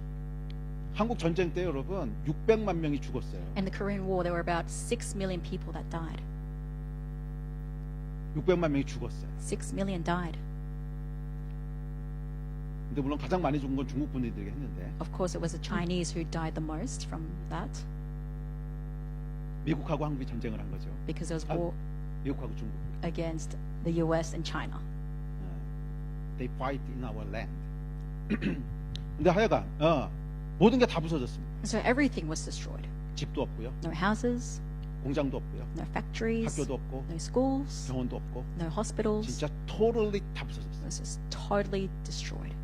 한국 전쟁 때 여러분 600만 명이 죽었어요. In the Korean War, there were about 6 million people that died. 600만 명이 죽었어요. 6 million died. 근데 물론 가장 많이 죽은 건 중국 분들이 했는데 Of course, it was the Chinese who died the most from that 미국하고 한국이 전쟁을 한 거죠. because there was war 미국하고 중국. against the US and China. They fight in our land. 근데 하여간 모든 게 다 부서졌습니다. And so everything was destroyed. 집도 없고요. No houses, 공장도 없고요. no factories, 학교도 없고 no schools, 병원도 없고 no hospitals. 진짜 totally 다 It 부서졌어요. was just totally destroyed.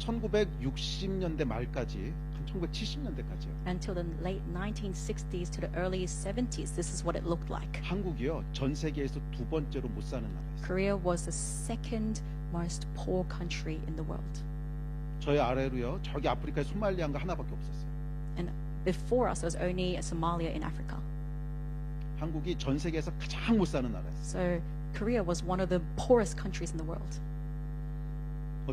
1960년대 말까지 한 1970년대까지요. Until the late 1960s to the early 70s, this is what it looked like. 한국이요 전 세계에서 두 번째로 못 사는 나라였어요. Korea was the second most poor country in the world. 저희 아래로요. 저기 아프리카에 소말리아인가 하나밖에 없었어요. And before us, there was only Somalia in Africa. 한국이 전 세계에서 가장 못 사는 나라였어요. So Korea was one of the poorest countries in the world.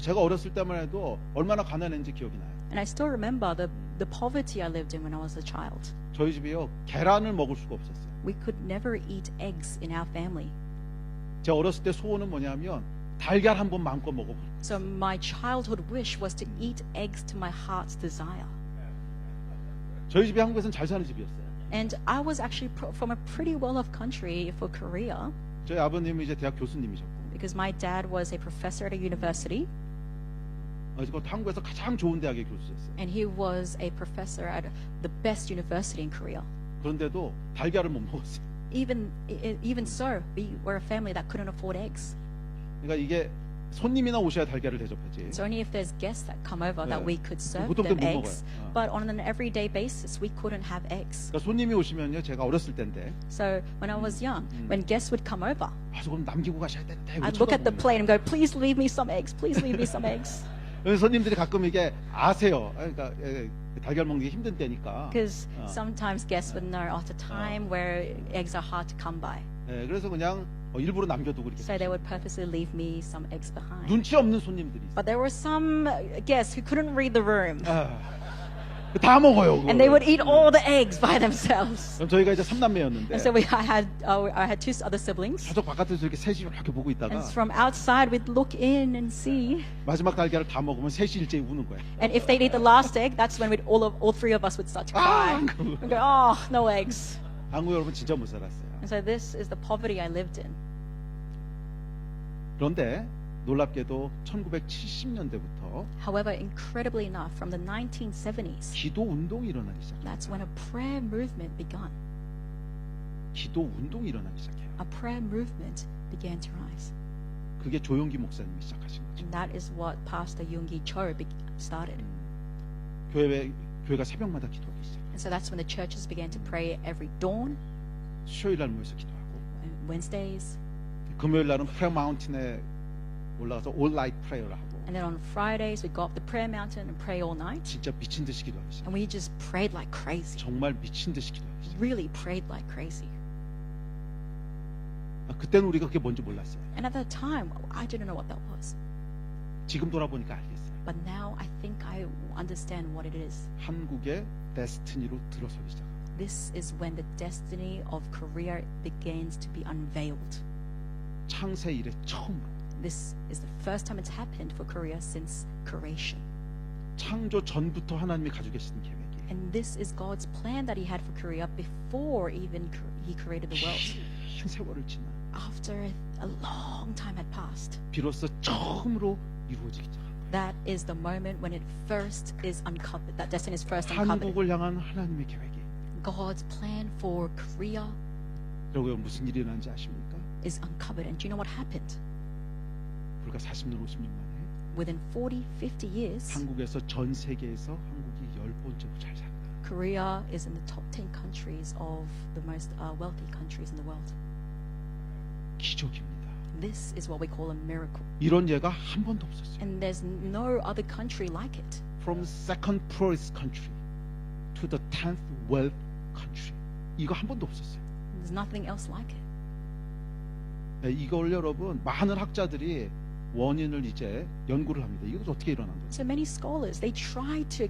제가 어렸을 때만 해도 얼마나 가난했는지 기억이 나요. And I still remember the poverty I lived in when I was a child. 저희 집이요. 계란을 먹을 수가 없었어요. We could never eat eggs in our family. 제가 어렸을 때 소원은 뭐냐면 달걀 한 번 마음껏 먹어보는 거예요. So my childhood wish was to eat eggs to my heart's desire. 저희 집이 한국에서는 잘 사는 집이었어요. And I was actually from a pretty well-off country for Korea 저희 아버님은 이제 대학 교수님이셨고 because my dad was a professor at a university 그것도 한국에서 가장 좋은 대학의 교수였어요. and he was a professor at the best university in Korea. 그런데도 달걀을 못 먹었어요. Even so, we were a family that couldn't afford eggs. 그러니까 이게 손님이나 오셔야 달걀을 대접하지. It's only if there's guests that come over that we could serve 보통 them 못 eggs. 먹어요. But on an everyday basis, we couldn't have eggs. 그러니까 손님이 오시면요, 제가 어렸을 때인데, So when I was young, when guests would come over, 조금 남기고 가셔야 되는데. I'd look at the plate and go, "Please leave me some eggs. Please leave me some eggs." 손님들이 가끔 이게 아세요. 그러니까 달걀 먹는 게 힘든 때니까. Because sometimes guests would know at a time where eggs are hard to come by. 그래서 그냥 일부러 남겨두고 이렇게. So they would purposely leave me some eggs behind. 눈치 없는 손님들이 있어요. But there were some guests who couldn't read the room. 다 먹어요. And they would eat all the eggs by themselves. 그럼 저희가 이제 3남매였는데. And so I had two other siblings. 저쪽 바깥에서 이렇게 셋이 이렇게 보고 있다가 And from outside, we'd look in and see. 마지막 달걀을 다 먹으면 셋이 일제히 우는 거야. And if they'd eat the last egg, that's when all three of us would start to cry. We'd go, "Oh, no eggs." 한국 여러분 진짜 못 살았어요. And so this is the poverty I lived in. 그런데 놀랍게도 1970년대부터 However, incredibly enough, from the 1970s, 기도 운동이 일어나기 시작해요. that's when a prayer movement began. 기도 운동이 일어나기 시작해요. A prayer movement began to rise. 그게 조용기 목사님이 시작하신 거죠. And that is what Pastor Yoongi Cho started. 교회가 새벽마다 기도하기 시작. And so that's when the churches began to pray every dawn, 수요일 날 모여서 기도하고 and Wednesdays, 금요일 날은 프레어 마운틴에 올라가서 올 나이트 프레어를 하고 and then on Fridays we'd go up the prayer mountain and pray all night. 진짜 미친 듯이 기도하기 시작. And we just prayed like crazy. 정말 미친 듯이 기도하기 시작. Really prayed like crazy. 그때는 우리가 그게 뭔지 몰랐어요. And at that time, I didn't know what that was. 지금 돌아보니까 알겠어요. But now I think I understand what it is. 한국의 데스티니로 들어서기 시작. This is when the destiny of Korea begins to be unveiled. 창세 이래 처음으로 This is the first time it's happened for Korea since creation. 창조 전부터 하나님이 가지고 계시는 계획이 And this is God's plan that He had for Korea before even He created the world. 긴 세월을 지나 After a long time had passed, 비로소 처음으로 이루어지기 시작한 거예요. that is the moment when it first is uncovered. That destiny is first uncovered. 한국을 향한 하나님의 계획이 God's plan for Korea 그리고 무슨 일이 일어난지 아십니까? is uncovered. And do you know what happened? 불과 40년 50년 만에 Within 40, 50 years, 한국에서 전 세계에서 한국이 10번째로 잘 살아요. Korea is in the top 10 countries of the most wealthy countries in the world. 기적입니다. This is what we call a miracle. 이런 예가 한 번도 없었어요. And there's no other country like it. From second poorest country to the 10th wealth country. 이거 한 번도 없었어요. There's nothing else like it. 네, 이걸 여러분 많은 학자들이 원인을 이제 연구를 합니다. 이것도 어떻게 일어난 거예요? So many scholars, they try to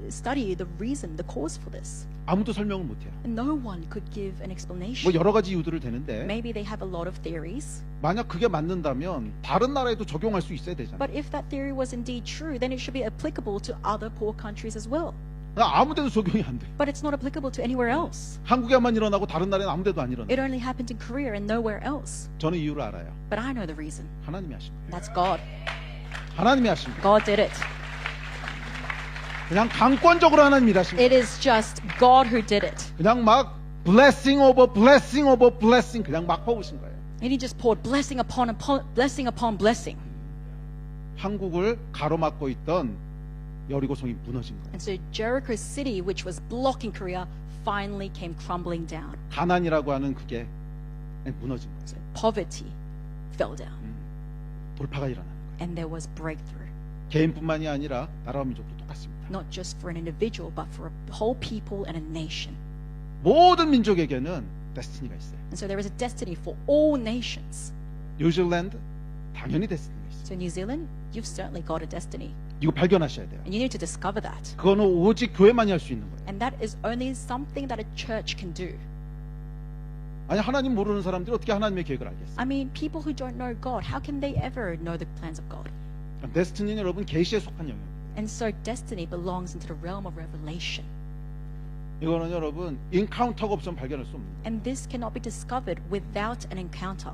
study the reason, the cause for this. 아무도 설명을 못해요. And no one could give an explanation. 뭐 여러 가지 이유들을 대는데 Maybe they have a lot of theories. 만약 그게 맞는다면 다른 나라에도 적용할 수 있어야 되잖아요. But if that theory was indeed true, then it should be applicable to other poor countries as well. 아무데도 적용이 안 돼. But it's not applicable to anywhere else. 한국에만 일어나고 다른 나라에는 아무데도 안 일어나. It only happened in Korea and nowhere else. 저는 이유를 알아요. But I know the reason. 하나님이 하신 거예요. That's God. 하나님이 하신 거예요. God did it. 그냥 강권적으로 하나님이 일하신 거예요. It is just God who did it. 그냥 막 blessing over blessing over blessing 그냥 막 퍼부신 거예요. And He just poured blessing upon blessing upon blessing. 한국을 가로막고 있던 여리고성이 무너진 거예요. And so Jericho city, which was blocking Korea, finally came crumbling down. 가난이라고 하는 그게 무너진 거예요. So poverty fell down. 돌파가 일어나는 거예요. And there was breakthrough. 개인뿐만이 아니라 나라와 민족도 똑같습니다. Not just for an individual, but for a whole people and a nation. 모든 민족에게는 데스티니가 있어요. And so there is a destiny for all nations. 뉴질랜드 당연히 데스티니가 있어요. So New Zealand, you've certainly got a destiny. 이거 발견하셔야 돼요. And you need to discover that. 그거는 오직 교회만이 할 수 있는 거예요. And that is only something that a church can do. 아니 하나님 모르는 사람들이 어떻게 하나님의 계획을 알겠어요? I mean, people who don't know God, how can they ever know the plans of God? 데스티니는 여러분 계시에 속한 영역입니다. And so destiny belongs into the realm of revelation. 이거는 여러분 인카운터가 없으면 발견할 수 없는 거예요. And this cannot be discovered without an encounter.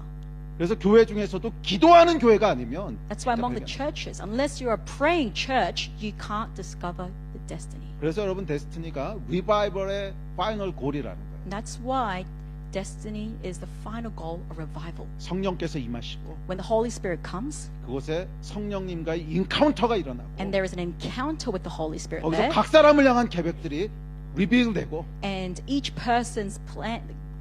그래서 교회 중에서도 기도하는 교회가 아니면 That's why 진짜 among the 발견. churches, unless you're a praying church, you can't discover the destiny. 그래서 여러분 데스티니가 리바이벌의 파이널 골이라는 거예요. And that's why destiny is the final goal of revival. 성령께서 임하시고 When the Holy Spirit comes 그곳에 성령님과의 인카운터가 일어나고 and there is an encounter with the Holy Spirit 거기서 there, 각 사람을 향한 계획들이 리빌되고 and each person's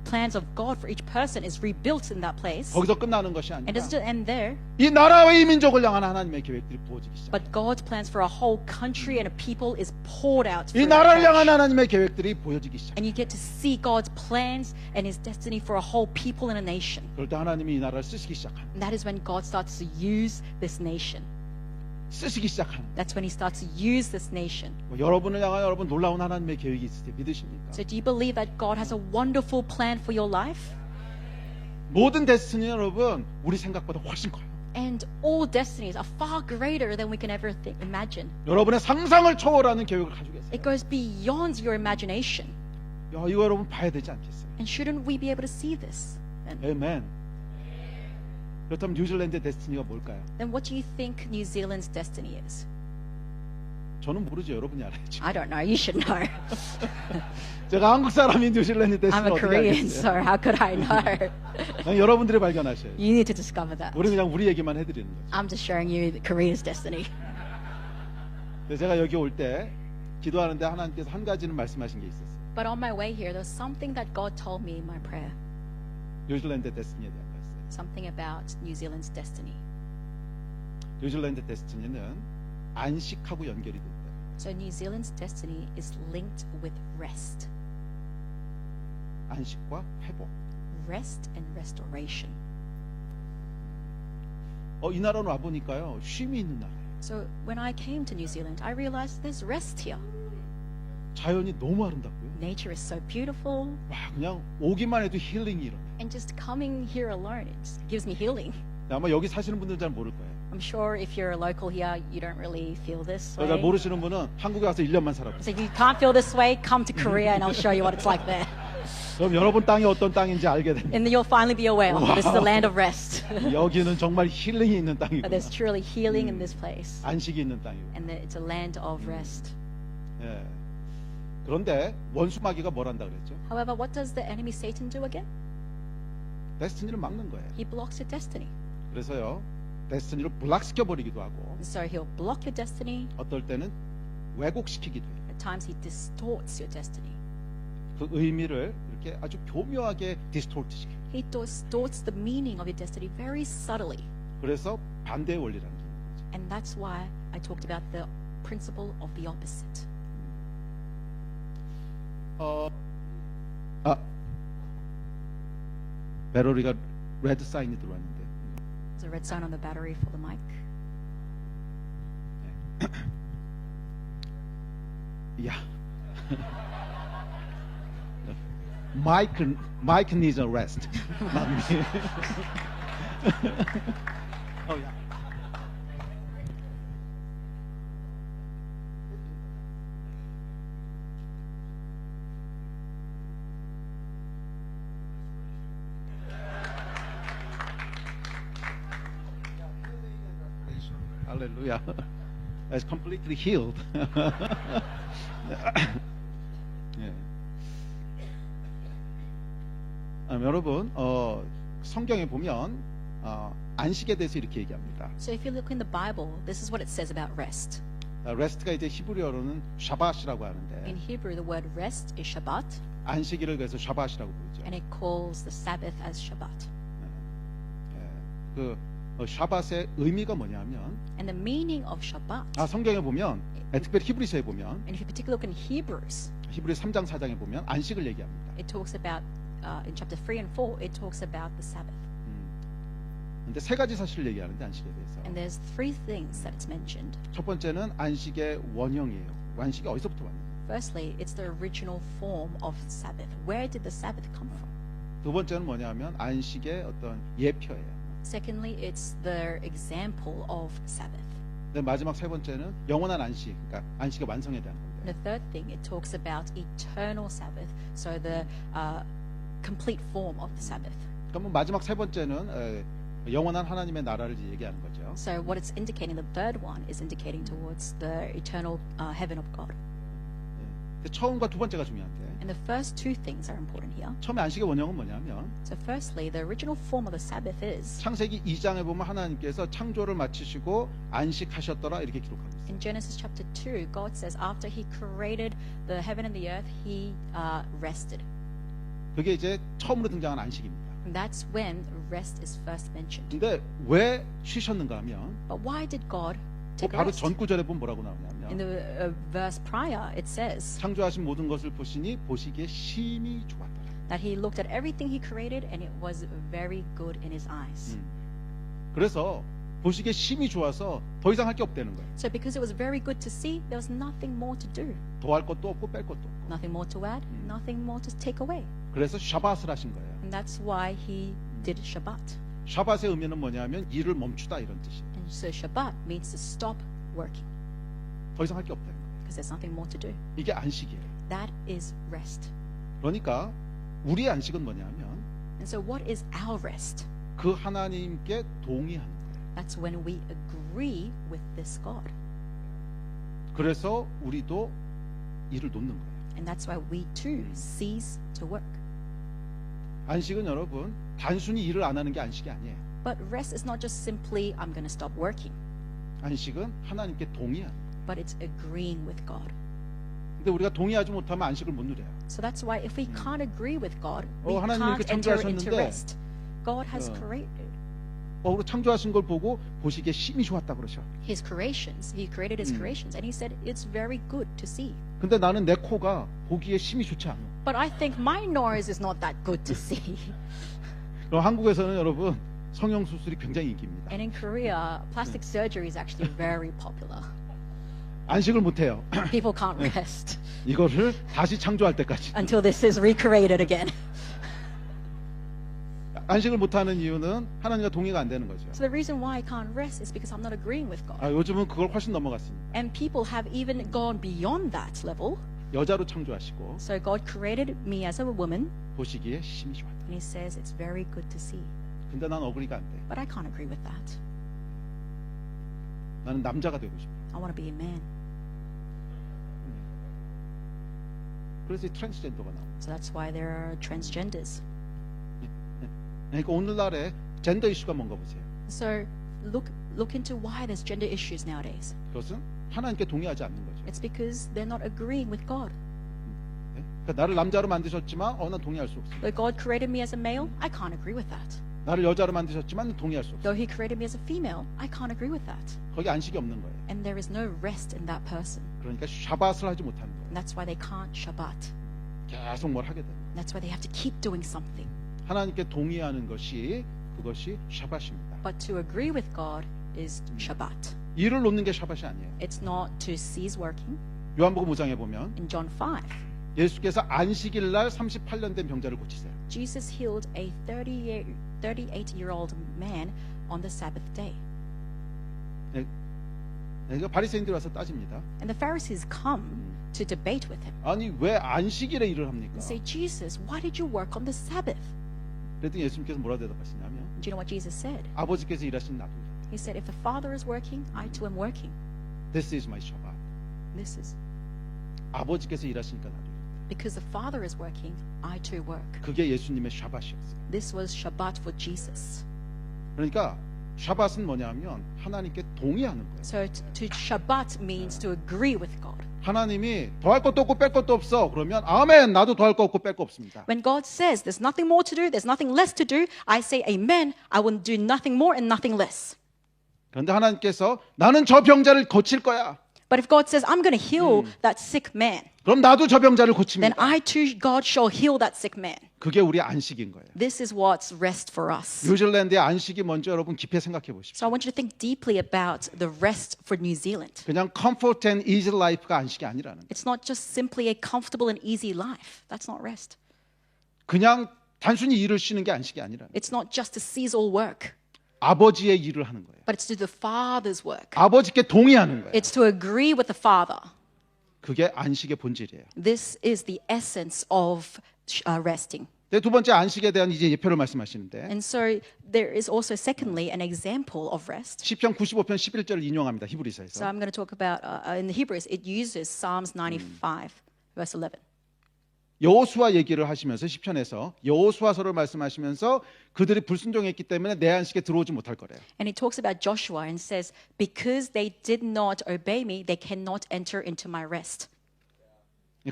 plans of God for each person is rebuilt in that place. 거기서 끝나는 것이 And 아니라 it doesn't just end there, 이 나라와 이 민족을 향한 하나님의 계획들이 부어지기 시작해요. but God's plans for a whole country and a people is poured out 이 through that 나라를 향한 church. 하나님의 계획들이 보여지기 시작해요. And you get to see God's plans and His destiny for a whole people and a nation. 그럴 때 하나님이 이 나라를 쓰시기 시작합니다. And that is when God starts to use this nation. 쓰시기 시작하는 That's when He starts to use this nation. 여러분을 향한 여러분 놀라운 하나님의 계획이 있으세요? 믿으십니까? So do you believe that God has a wonderful plan for your life? 모든 데스티니 여러분 우리 생각보다 훨씬 커요. And all destinies are far greater than we can ever imagine. 여러분의 상상을 초월하는 계획을 가지고 계세요. It goes beyond your imagination. 야, 이거 여러분 봐야 되지 않겠어요? And shouldn't we be able to see this? 아멘. 그렇다면 뉴질랜드의 데스티니가 뭘까요? Then what do you think New Zealand's destiny is? 저는 모르죠. 여러분이 알아야죠. I don't know. You should know. 제가 한국 사람이 뉴질랜드 I'm 데스티니 a 어떻게 Korean, 알겠어요? so how could I know? 아니, 여러분들이 발견하셔야죠. You need to discover that. 우리 그냥 우리 얘기만 해드리는 거죠. I'm just showing you Korea's destiny. 근데 제가 여기 올 때 기도하는데 하나님께서 한 가지는 말씀하신 게 있었어요. But on my way here, there was something that God told me in my prayer. 뉴질랜드 데스티니에 대한 거였어요. Something about New Zealand's destiny. 뉴질랜드 데스티니는 안식하고 연결이 됐대요. So New Zealand's destiny is linked with rest. 안식과 회복. Rest and restoration. 이 나라로 와 보니까요 쉼이 있는 나라예요. So when I came to New Zealand, I realized there's rest here. 자연이 너무 아름답고요. Nature is so beautiful, 와 그냥 오기만 해도 힐링이 일어나. and just coming here alone, it just gives me healing. 아마 여기 사시는 분들은 잘 모를 거예요. I'm sure if you're a local here, you don't really feel this 잘 way. 모르시는 분은 한국에 와서 1년만 살아보세요. So if you can't feel this way, come to Korea and I'll show you what it's like there. 그럼 여러분 땅이 어떤 땅인지 알게 됩니다. And then you'll finally be aware, oh, this is the land of rest. 여기는 정말 힐링이 있는 땅이구나. There's truly healing in this place. 안식이 있는 땅이고. And that it's a land of rest. 예. 그런데 원수마귀가 뭘 한다 그랬죠? However, what does the enemy Satan do again? 데스티니를 막는 거예요. He blocks your destiny. 그래서요 데스티니를 블락시켜 버리기도 하고 And so he'll block your destiny. 어떨 때는 왜곡시키기도 해요. At times he distorts your destiny. 그 의미를 이렇게 아주 교묘하게 디스토트 시켜요. He distorts the meaning of your destiny very subtly. 그래서 반대의 원리라는 게 있는 거죠. And that's why I talked about the principle of the opposite. 배터리가 레드 사인이 들어왔는데 There's a red sign on the battery for the mic. 야 Mike needs a rest. Not me. 야. Hallelujah. It's completely healed. 예. 여러분, 성경에 보면 안식에 대해서 이렇게 얘기합니다. So if you look in the Bible, this is what it says about rest. 레스트가 이제 히브리어로는 샤밧이라고 하는데 In Hebrew, the word rest is Shabbat, 안식일을 그래서 샤밧이라고 부르죠. and it calls the Sabbath as Shabbat. 그 샤밧의 의미가 뭐냐면 And the meaning of Shabbat, 성경에 보면 특별히 히브리서에 보면 and if you particularly look in Hebrews, 히브리 3장 4장에 보면 안식을 얘기합니다. it talks about, in chapter 3 and 4, it talks about the Sabbath. 근데 세 가지 사실을 얘기하는데 안식에 대해서 And there's three things that it's mentioned. 첫 번째는 안식의 원형이에요. 안식이 어디서부터 왔느냐. Firstly, it's the original form of Sabbath. Where did the Sabbath come from? 두 번째는 뭐냐면 안식의 어떤 예표예요. Secondly, it's the example of Sabbath. 근데 마지막 세 번째는 영원한 안식, 그러니까 안식의 완성에 대한 건데. And the third thing, it talks about eternal Sabbath, so the complete form of the Sabbath. 그러면 마지막 세 번째는 영원한 하나님의 나라를 얘기하는 거죠. So what it's indicating, the third one, is indicating towards the eternal heaven of God. 근데 처음과 두 번째가 중요한데 And the first two things are important here. 처음에 안식의 원형은 뭐냐면 So firstly, the original form of the Sabbath is, 창세기 2장에 보면 하나님께서 창조를 마치시고 안식하셨더라 이렇게 기록하고 있어요. in Genesis chapter 2, God says after he created the heaven and the earth, he rested. 그게 이제 처음으로 등장한 안식입니다. And that's when rest is first mentioned. 근데 왜 쉬셨는가 하면 But why did God take a 바로 rest? 전 구절에 보면 뭐라고 In 나오냐면 the verse prior, it says 창조하신 모든 것을 보시니 보시기에 심히 좋았더라. that he looked at everything he created and it was very good in his eyes. 그래서 보시기에 심히 좋아서 더 이상 할 게 없다는 거예요. So because it was very good to see, there was nothing more to do. 더할 것도 없고 뺄 것도 없고. Nothing more to add, nothing more to take away. 그래서 샤밧을 하신 거예요. And that's why he did Shabbat. 샤밧의 의미는 뭐냐면 일을 멈추다 이런 뜻이에요. And so Shabbat means to stop working 더 이상 할 게 없다는 거예요. because there's nothing more to do. 이게 안식이에요. That is rest. 그러니까 우리의 안식은 뭐냐면 And so what is our rest? 그 하나님께 동의하는 거예요. That's when we agree with this God. 그래서 우리도 일을 놓는 거예요. And that's why we too cease to work. 안식은 여러분 단순히 일을 안 하는 게 안식이 아니에요. But rest is not just simply, I'm going to stop working, 안식은 하나님께 동의하는 거예요. but it's agreeing with God. 근데 우리가 동의하지 못하면 안식을 못 누려요. So that's why if we can't agree with God, we 하나님 이렇게 can't enter into 창조하셨는데, rest. God has created 그리고 창조하신 걸 보고 보시기에 심히 좋았다 그러셔. his creations. He created his creations and he said it's very good to see. 근데 나는 내 코가 보기에 심히 좋지 않아. But I think my nose is not that good to see. 그럼 한국에서는 여러분 성형 수술이 굉장히 인기입니다. And in Korea, plastic surgery is actually very popular. 안식을 못 해요. People can't rest 이거를 다시 창조할 때까지. until this is recreated again. 안식을 못 하는 이유는 하나님과 동의가 안 되는 거죠. So the reason why I can't rest is because I'm not agreeing with God. 요즘은 그걸 훨씬 넘어갔습니다. And people have even gone beyond that level. 여자로 창조하시고 So God created me as a woman, 보시기에 심히 좋았다. and He says it's very good to see. 근데 난 어그리가 안 돼. But I can't agree with that. 나는 남자가 되고 싶어. I want to be a man. 그래서 이 트랜스젠더가 나와. So that's why there are transgenders. 그러니까 오늘날에 젠더 이슈가 뭔가 보세요. So look into why there's gender issues nowadays. 그것은 하나님께 동의하지 않는 거죠. It's because they're not agreeing with God. 네? 그러니까 나를 남자로 만드셨지만 난 동의할 수 없어. Though God created me as a male, I can't agree with that. 나를 여자로 만드셨지만 동의할 수 없어. Though He created me as a female, I can't agree with that. 거기 안식이 없는 거예요. And there is no rest in that person. 그러니까 샤밧을 하지 못하는 거예요. And that's why they can't Shabbat. 계속 뭘 하게 되는 거예요. And that's why they have to keep doing something. 하나님께 동의하는 것이 그것이 샤밧입니다. But to agree with God is Shabbat. 일을 놓는 게 샤밧이 아니에요. It's not to cease working. 요한복음 5장에 보면 In John 5, 예수께서 안식일 날 38년 된 병자를 고치세요. Jesus healed a 38-year-old man on the Sabbath day. 그러니까 바리새인들이 와서 따집니다. And the Pharisees come to debate with him. 아니 왜 안식일에 일을 합니까? And say, Jesus, why did you work on the Sabbath? 그랬더니 예수님께서 뭐라 대답하시냐면 Do you know what Jesus said? 아버지께서 일하시는 나도 일한다. He said, if the Father is working, I too am working. This is my Shabbat. This is 아버지께서 일하시니까 나도 일한다. because the Father is working, I too work. 그게 예수님의 샤밧이었어요. This was Shabbat for Jesus. 그러니까 샤밧은 뭐냐면 하나님께 동의하는 거예요. So to Shabbat means to agree with God. 하나님이 더할 것도 없고 뺄 것도 없어. 그러면 아멘. 나도 더할 거 없고 뺄 거 없습니다. When God says there's nothing more to do, there's nothing less to do, I say amen. I will do nothing more and nothing less. 그런데 하나님께서 나는 저 병자를 고칠 거야. But if God says I'm going to heal that sick man, 그럼 나도 저 병자를 then 고칩니다. I too, God, shall heal that sick man. 그게 우리 안식인 거예요. This is what's rest for us. 뉴질랜드의 안식이 뭔지 여러분 깊이 생각해 보십시오. So I want you to think deeply about the rest for New Zealand. 그냥 comfort and easy life가 안식이 아니라는 거예요. It's not just simply a comfortable and easy life. That's not rest. 그냥 단순히 일을 쉬는 게 안식이 아니라는 거예요. It's not just to cease all work, 아버지의 일을 하는 거예요. but it's to do the Father's work. 아버지께 동의하는 거예요. It's to agree with the Father. 그게 안식의 본질이에요. This is the essence of resting. 네, 두 번째 안식에 대한 이제 예표를 말씀하시는데 And so there is also secondly an example of rest. 시편 95편 11절을 인용합니다. So 히브리서에서. I'm going to talk about in the Hebrews it uses Psalms 95 verse 11. 여호수아 얘기를 하시면서 시편에서 여호수아서를 말씀하시면서 그들이 불순종했기 때문에 내 안식에 들어오지 못할 거래요. And he talks about Joshua and says because they did not obey me they cannot enter into my rest.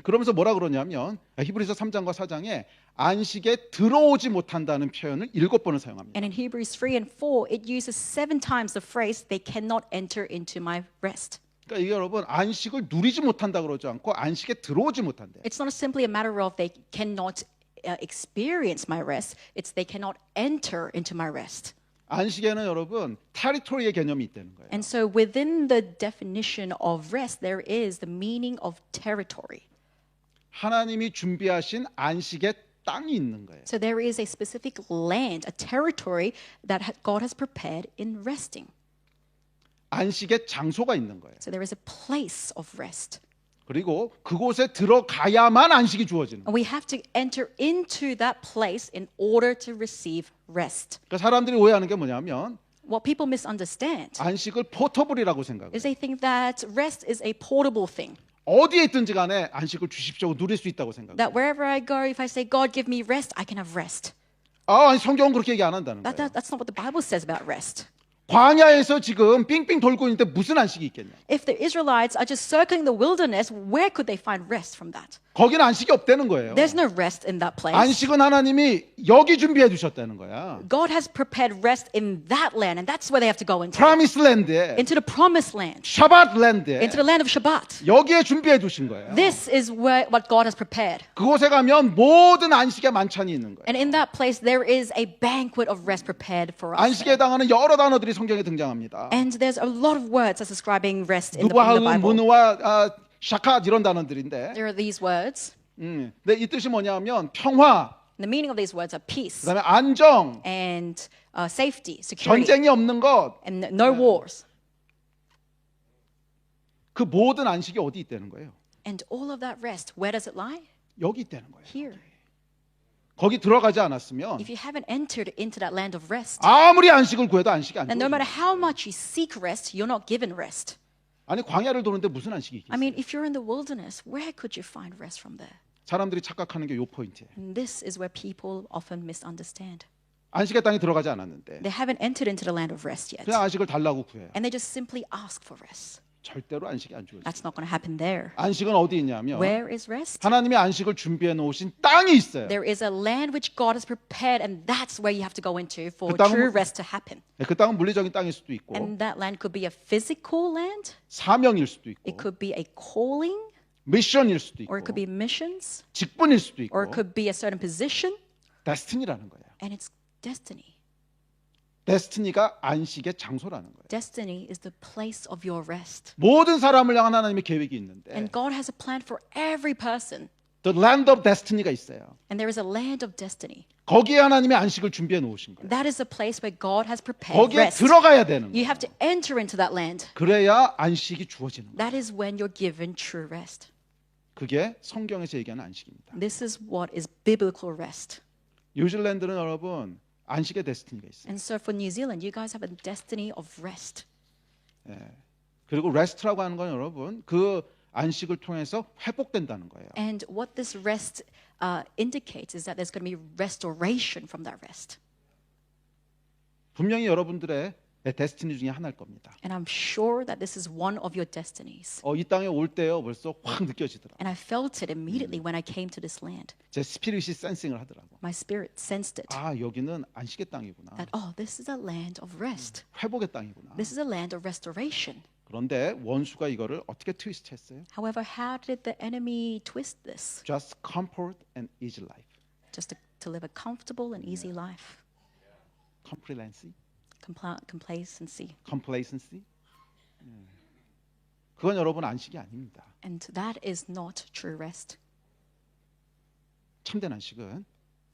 그러면서 뭐라 그러냐면 히브리서 3장과 4장에 안식에 들어오지 못한다는 표현을 7번을 사용합니다. And in Hebrews 3 and 4 it uses 7 times the phrase they cannot enter into my rest. 그러니까 이게 여러분 안식을 누리지 못한다 그러지 않고 안식에 들어오지 못한대. It's not simply a matter of they cannot experience my rest. It's they cannot enter into my rest. 안식에는 여러분 테리토리의 개념이 있다는 거예요. And so within the definition of rest, there is the meaning of territory. 하나님이 준비하신 안식의 땅이 있는 거예요. So there is a specific land, a territory that God has prepared in resting. 안식의 장소가 있는 거예요. So there is a place of rest. 그리고 그곳에 들어가야만 안식이 주어지는 거예요. And we have to enter into that place in order to receive rest. 그러니까 사람들이 오해하는 게 뭐냐면 What people misunderstand 안식을 포터블이라고 생각해요. is they think that rest is a portable thing. 어디에 있든지 간에 안식을 주십시오. 누릴 수 있다고 생각해요. That wherever I go, if I say, God, give me rest, I can have rest. 아니 성경은 그렇게 얘기 안 한다는 거예요. That's not what the Bible says about rest. 광야에서 지금 빙빙 돌고 있는데 무슨 안식이 있겠냐? If the Israelites are just circling the wilderness, where could they find rest from that? 거기는 안식이 없다는 거예요. There's no rest in that place. 안식은 하나님이 여기 준비해 주셨다는 거야. God has prepared rest in that land, and that's where they have to go into. 프라미스 랜드에 Into the promised land, 샤밧 랜드에 into the land of Shabbat. 여기에 준비해 두신 거예요. This is what God has prepared. 그곳에 가면 모든 안식의 만찬이 있는 거예요. And in that place, there is a banquet of rest prepared for us. 안식에 해당하는 여러 단어들이 성경에 등장합니다. And there's a lot of words that's describing rest in the 누바하우, Bible. 문우와 샤카 이런 단어들인데 There are these words. 근데 이 뜻이 뭐냐면 평화, The meaning of these words are peace 그다음에 안정, and safety, security, 전쟁이 없는 것, and no wars. 그 모든 안식이 어디 있다는 거예요? And all of that rest, where does it lie? 여기 있다는 거예요. Here. 거기 들어가지 않았으면 If you haven't entered into that land of rest, 아무리 안식을 구해도 안식이 안 then no 돼요. matter how much you seek rest, you're not given rest. 아니 광야를 도는데 무슨 안식이 I 있겠어요? mean, if you're in the wilderness, where could you find rest from there? 사람들이 착각하는 게 요 포인트예요. And this is where people often misunderstand. 안식의 땅에 들어가지 않았는데 They haven't entered into the land of rest yet. 그냥 안식을 달라고 구해요. And they just simply ask for rest. 절대로 안식이 안 주어져요. That's not going to happen there. 안식은 어디 있냐면 Where is rest? 하나님이 안식을 준비해 놓으신 땅이 있어요. There is a land which God has prepared, and that's where you have to go into for 그 땅은 true rest to happen. 그 땅은 물리적인 땅일 수도 있고 And that land could be a physical land, 사명일 수도 있고 it could be a calling, 미션일 수도 있고 or it could be missions, 직분일 수도 있고 or it could be a certain position, 데스티니라는 거예요. and it's destiny. 데스티니가 안식의 장소라는 거예요. Destiny is the place of your rest. 모든 사람을 향한 하나님의 계획이 있는데 And God has a plan for every person. The land of destiny가 있어요. And there is a land of destiny. 거기에 하나님의 안식을 준비해 놓으신 거예요. That is a place where God has prepared 거기에 rest. 들어가야 되는 You 거예요. have to enter into that land. 그래야 안식이 주어지는 거예요. That is when you're given true rest. 그게 성경에서 얘기하는 안식입니다. This is what is biblical rest. 뉴질랜드는 여러분 안식의 데스티니가 있어요. And so for New Zealand, you guys have a destiny of rest. 그리고 레스트라고 하는 건 여러분 그 안식을 통해서 회복된다는 거예요. And what this rest indicates is that there's going to be restoration from that rest. 분명히 여러분들의 데스티니 중에 하나일 겁니다. And I'm sure that this is one of your destinies. 이 땅에 올 때요 벌써 확 느껴지더라고요. And I felt it immediately when I came to this land. 제 스피릿이 센싱을 하더라고. My spirit sensed it. 여기는 안식의 땅이구나. That, oh, this is a land of rest. 회복의 땅이구나. This is a land of restoration. 그런데 원수가 이거를 어떻게 트위스트했어요? However, how did the enemy twist this? Just comfort and easy life. Just to live a comfortable and easy life. Complacency. Complacency. Complacency. 그건 여러분 안식이 아닙니다. And that is not true rest. 참된 안식은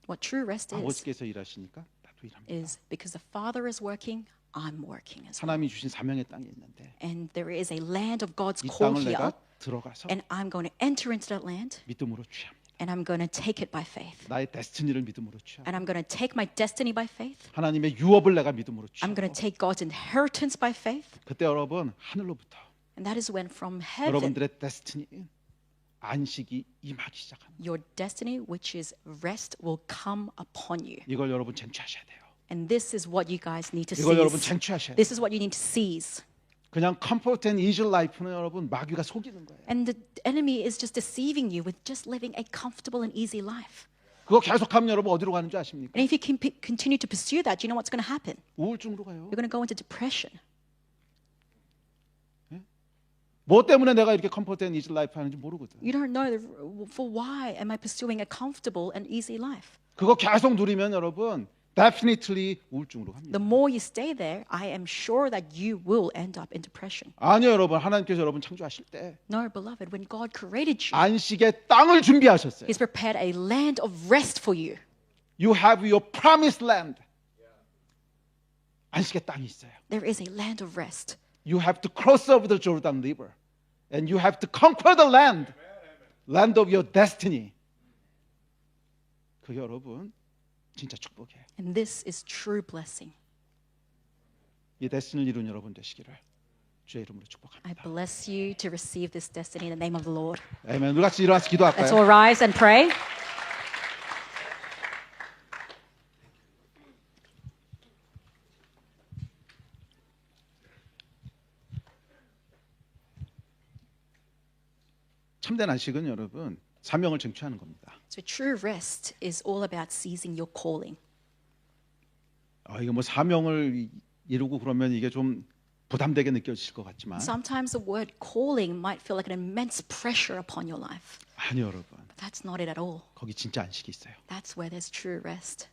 What true rest is, 아버지께서 일하시니까 나도 일합니다. is because the Father is working, I'm working as well. 하나님이 주신 사명의 땅이 있는데 And there is a land of God's 이 call 땅을 here, 내가 들어가서 and I'm going to enter into that land, 믿음으로 취합니다. and I'm going to take it by faith. 나의 데스티니를 믿음으로 취합니다. And I'm going to take my destiny by faith. 하나님의 유업을 내가 믿음으로 I'm going to 취하고 take God's inheritance by faith. 그때 여러분 하늘로부터 And that is when from heaven, 여러분들의 데스티니 안식이 임하기 시작합니다. your destiny, which is rest, will come upon you. 이걸 여러분 쟁취하셔야 돼요. And this is what you guys need to 이걸 여러분 seize. 쟁취하셔야 돼요. This is what you need to seize. 그냥 컴포트 앤 이지 라이프는 여러분 마귀가 속이는 거예요. And the enemy is just deceiving you with just living a comfortable and easy life. 그거 계속하면 여러분 어디로 가는 줄 아십니까? And if you continue to pursue that, you know what's going to happen? 우울증으로 가요. You're going to go into depression. 뭐 때문에 내가 이렇게 컴포트 앤 이지 라이프 하는지 모르거든. You don't know for why am I pursuing a comfortable and easy life. 그거 계속 누리면 여러분 definitely 우울증으로 갑니다. The more you stay there, I am sure that you will end up in depression. 아니요 여러분 하나님께서 여러분 창조하실 때 No, beloved, when God created you, 안식의 땅을 준비하셨어요. He's prepared a land of rest for you. You have your promised land. 안식의 땅이 있어요. There is a land of rest. You have to cross over the Jordan River and you have to conquer the land. Land of your destiny. 그 여러분 진짜 축복이에요. And this is true blessing. 이 데스티니를 이룬 여러분 되시기를 주의 이름으로 I 축복합니다. bless you to receive this destiny in the name of the Lord. 아멘. 우리 같이 일어나서 Let's 기도할까요? all rise and pray. 참된 안식은 여러분 사명을 쟁취하는 겁니다. So true rest is all about seizing your calling. 이거 뭐 사명을 이루고 그러면 이게 좀 부담되게 느껴지실 것 같지만 Sometimes the word calling might feel like an immense pressure upon your life. 아니요 여러분. But that's not it at all. 거기 진짜 안식이 있어요. That's where there's true rest.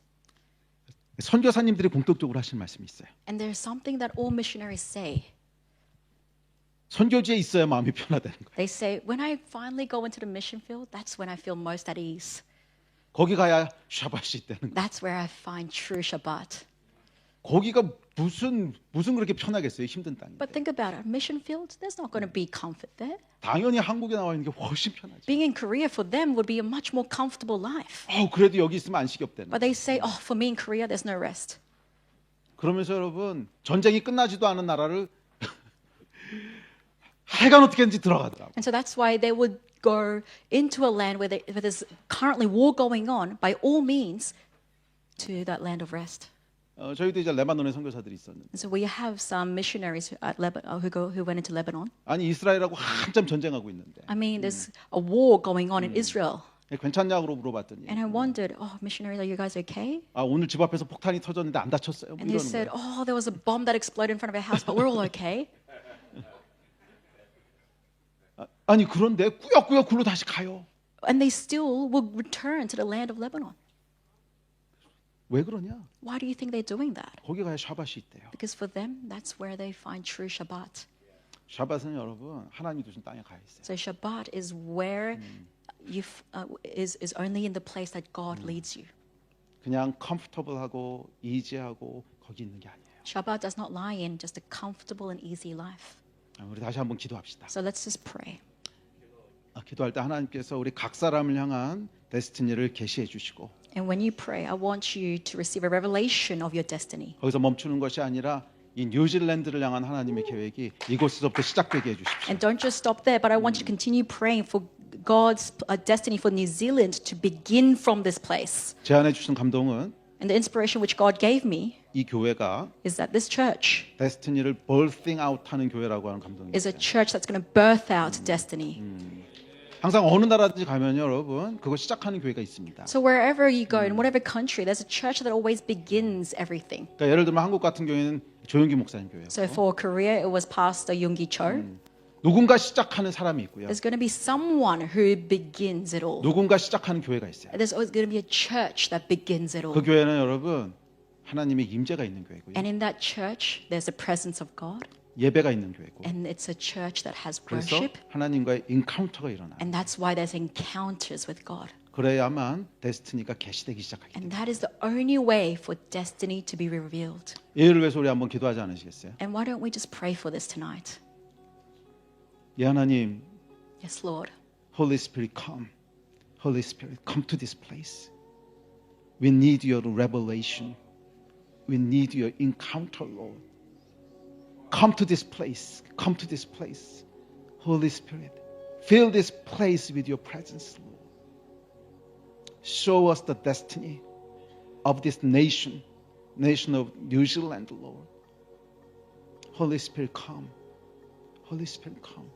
선교사님들이 공통적으로 하시는 말씀이 있어요. And there's something that all missionaries say. 선교지에 있어야 마음이 편하다는 거예요. They say, when I finally go into the mission field, that's when I feel most at ease. 거기 가야 샤바시 있다는 거예요. That's where I find true Shabbat. 거기가 무슨 그렇게 편하겠어요. 힘든 땅인데. But think about it. Mission field, there's not going to be comfort there. 당연히 한국에 나와 있는 게 훨씬 편하죠. Being in Korea for them would be a much more comfortable life. 그래도 여기 있으면 안식이 없다는 But 거예요. they say, oh, for me in Korea, there's no rest. 그러면서 여러분 전쟁이 끝나지도 않은 나라를 하여간 어떻게든지 들어가더라고요. And so that's why they would go into a land where there's currently war going on, by all means, to that land of rest. 저희도 이제 레바논에 선교사들이 있었는데 And so we have some missionaries who went into Lebanon. 아니 이스라엘하고 한참 전쟁하고 있는데 I mean, there's a war going on in Israel. 괜찮냐고 물어봤더니 And I wondered, oh, missionaries, are you guys okay? 오늘 집 앞에서 폭탄이 터졌는데 안 다쳤어요. 뭐 And they 이러는 said, 거예요. oh, there was a bomb that exploded in front of our house, but we're all okay. 아니 그런데 꾸역꾸역 굴로 다시 가요. And they still will return to the land of Lebanon. 왜 그러냐? Why do you think they're doing that? 거기 가야 샤바시 있대요. Because for them, that's where they find true Shabbat. 샤바스는 여러분 하나님이 두신 땅에 가 있어요. So Shabbat is where is only in the place that God leads you. 그냥 컴포터블하고 이지하고 거기 있는 게 아니에요. Shabbat does not lie in just a comfortable and easy life. 우리 다시 한번 기도합시다. So let's just pray. 기도할 때 하나님께서 우리 각 사람을 향한 데스티니를 계시해 주시고 And when you pray, I want you to receive a revelation of your destiny. 거기서 멈추는 것이 아니라 이 뉴질랜드를 향한 하나님의 계획이 이곳에서부터 시작되게 해주십시오. And don't just stop there, but I want you to continue praying for God's destiny for New Zealand to begin from this place. 제안해 주신 감동은 And the inspiration which God gave me 이 교회가 is that this church 데스티니를 birthing out하는 교회라고 하는 감동이 is a 있어요. church that's going to birth out destiny. 항상 어느 나라든지 가면요, 여러분, 그거 시작하는 교회가 있습니다. So wherever you go, in whatever country, there's a church that always begins everything. 그러니까 예를 들면 한국 같은 경우에는 조용기 목사님 교회요. So for Korea, it was Pastor Yoongi Cho. 누군가 시작하는 사람이 있고요. There's going to be someone who begins it all. 누군가 시작하는 교회가 있어요. There's always going to be a church that begins it all. 그 교회는 여러분 하나님의 임재가 있는 교회고요. And in that church, there's the presence of God. 예배가 있는 교회고. And it's a church that has 그래서 worship. 하나님과의 인카운터가 일어나요. And that's why there's encounters with God. 그래야만 데스티니가 계시되기 시작하게 돼요. And that is the only way for destiny to be revealed. 이를 위해서 우리 한번 기도하지 않으시겠어요? And why don't we just pray for this tonight? 예 하나님, Yes, Lord. Holy Spirit come. Holy Spirit come to this place. We need your revelation. We need your encounter, Lord. Come to this place. Come to this place. Holy Spirit, fill this place with your presence, Lord. Show us the destiny of this nation, nation of New Zealand, Lord. Holy Spirit, come. Holy Spirit, come.